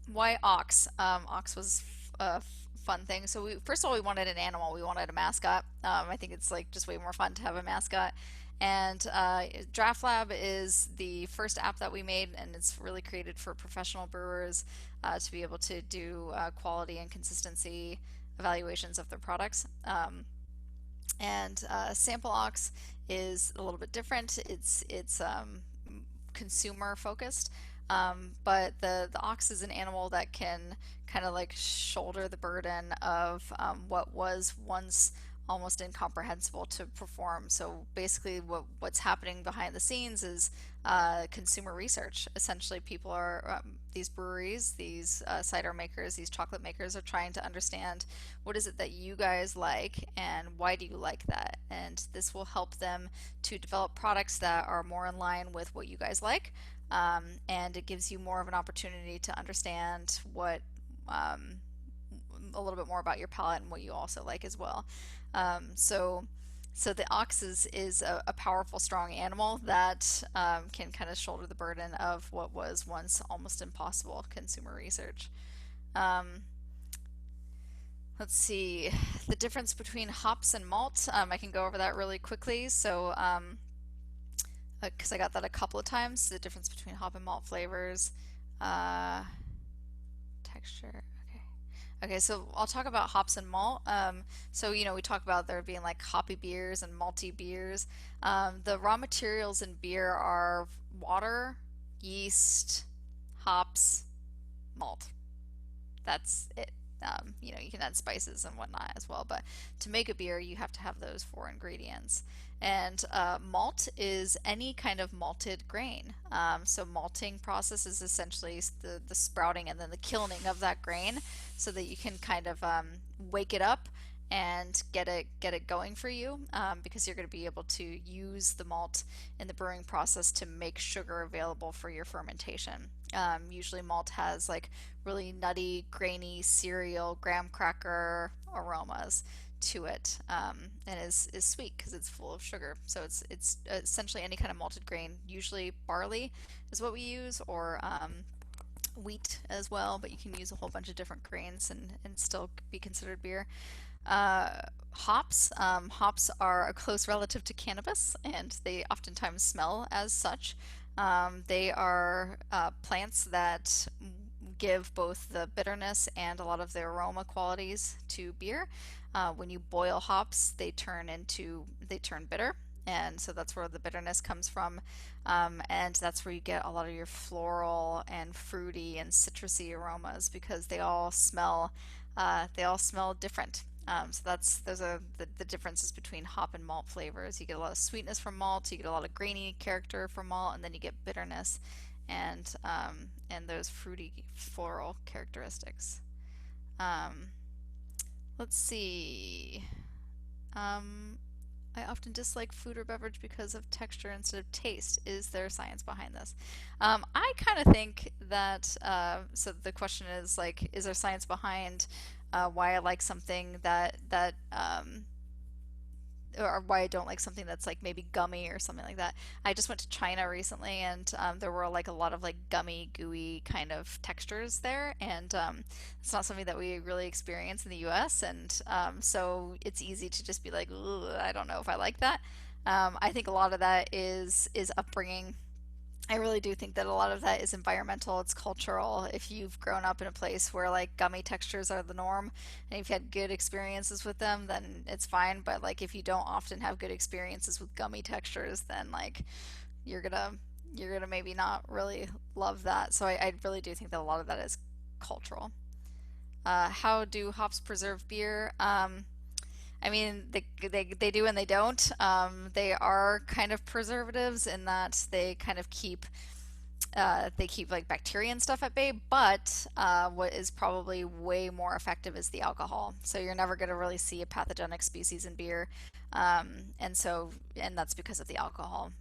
Why Ox? Ox was a fun thing. So first of all, we wanted an animal. We wanted a mascot. I think it's like just way more fun to have a mascot. And DraftLab is the first app that we made, and it's really created for professional brewers to be able to do quality and consistency evaluations of their products. And SampleOx is a little bit different. It's consumer focused. But the ox is an animal that can kind of like shoulder the burden of what was once almost incomprehensible to perform. So basically what's happening behind the scenes is consumer research. Essentially, people are, these breweries, these cider makers, these chocolate makers are trying to understand what is it that you guys like and why do you like that? And this will help them to develop products that are more in line with what you guys like. And it gives you more of an opportunity to understand what a little bit more about your palate and what you also like as well. So the ox is a powerful, strong animal that can kind of shoulder the burden of what was once almost impossible consumer research. Let's see, the difference between hops and malt. I can go over that really quickly. So because I got that a couple of times, the difference between hop and malt flavors, texture. Okay, so I'll talk about hops and malt. So, we talk about there being like hoppy beers and malty beers. The raw materials in beer are water, yeast, hops, malt. That's it. You can add spices and whatnot as well, but to make a beer, you have to have those 4 ingredients. And malt is any kind of malted grain. So malting process is essentially the sprouting and then the kilning of that grain so that you can kind of wake it up and get it going for you, because you're going to be able to use the malt in the brewing process to make sugar available for your fermentation. Usually malt has like really nutty, grainy, cereal, graham cracker aromas to it, and is sweet because it's full of sugar. So it's essentially any kind of malted grain. Usually barley is what we use, or wheat as well, but you can use a whole bunch of different grains and still be considered beer. Hops. Hops are a close relative to cannabis, and they oftentimes smell as such. They are plants that give both the bitterness and a lot of the aroma qualities to beer. When you boil hops, they turn bitter, and so that's where the bitterness comes from, and that's where you get a lot of your floral and fruity and citrusy aromas because they all smell different. So those are the differences between hop and malt flavors. You get a lot of sweetness from malt, you get a lot of grainy character from malt, and then you get bitterness and those fruity floral characteristics. Um, let's see. Um, I often dislike food or beverage because of texture instead of taste. Is there science behind this? I kind of think that, so the question is like, is there science behind why I like something that or why I don't like something that's like maybe gummy or something like that. I just went to China recently, and there were like a lot of like gummy, gooey kind of textures there, and it's not something that we really experience in the U.S. And so it's easy to just be like, "Ooh, I don't know if I like that." I think a lot of that is upbringing. I really do think that a lot of that is environmental, it's cultural. If you've grown up in a place where like gummy textures are the norm and you've had good experiences with them, then it's fine. But like if you don't often have good experiences with gummy textures, then like you're gonna you're gonna maybe not really love that. So I really do think that a lot of that is cultural. How do hops preserve beer? I mean, they do and they don't. They are kind of preservatives in that they keep like bacteria and stuff at bay, but what is probably way more effective is the alcohol. So you're never going to really see a pathogenic species in beer, and that's because of the alcohol.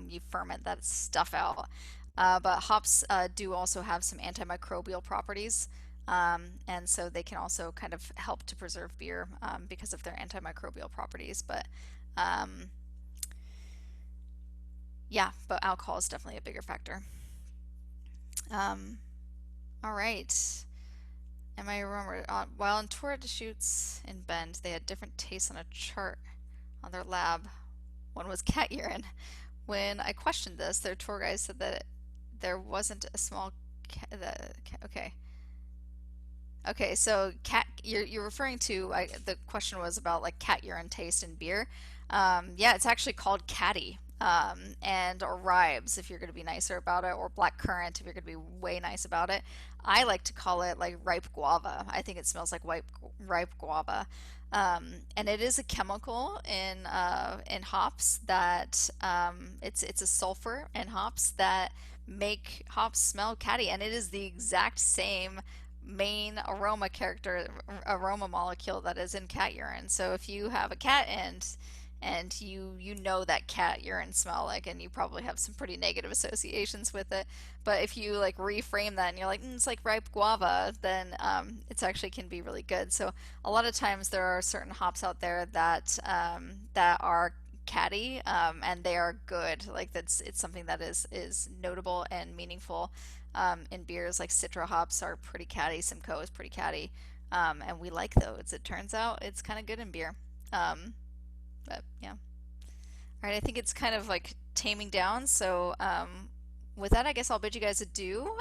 You ferment that stuff out. But hops do also have some antimicrobial properties. And so they can also kind of help to preserve beer because of their antimicrobial properties. But yeah, but alcohol is definitely a bigger factor. Um, all right. Am I remember? While on tour at Deschutes in Bend, they had different tastes on a chart on their lab. One was cat urine. When I questioned this, their tour guide said that there wasn't a small okay. Okay, so you're referring to the question was about like cat urine taste in beer. Yeah, it's actually called catty. And or ribes if you're going to be nicer about it, or black currant if you're going to be way nice about it. I like to call it like ripe guava. I think it smells like ripe guava. And it is a chemical in hops that it's a sulfur in hops that make hops smell catty, and it is the exact same main aroma molecule that is in cat urine. So if you have a cat and you know that cat urine smell like, and you probably have some pretty negative associations with it, but if you like reframe that and you're like, it's like ripe guava, then it's actually can be really good. So a lot of times there are certain hops out there that are catty, and they are good. Like it's something that is notable and meaningful in beers. Like Citra hops are pretty catty, Simcoe is pretty catty, and we like those. It turns out it's kind of good in beer. But yeah. All right, I think it's kind of like taming down. So with that, I guess I'll bid you guys adieu.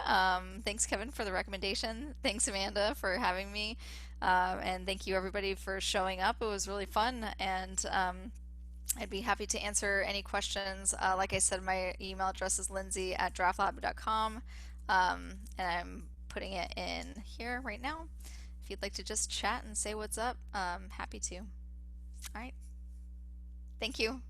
Thanks, Kevin, for the recommendation. Thanks, Amanda, for having me. And thank you, everybody, for showing up. It was really fun. And I'd be happy to answer any questions. Like I said, my email address is lindsay@draftlab.com. And I'm putting it in here right now. If you'd like to just chat and say what's up, happy to. All right. Thank you.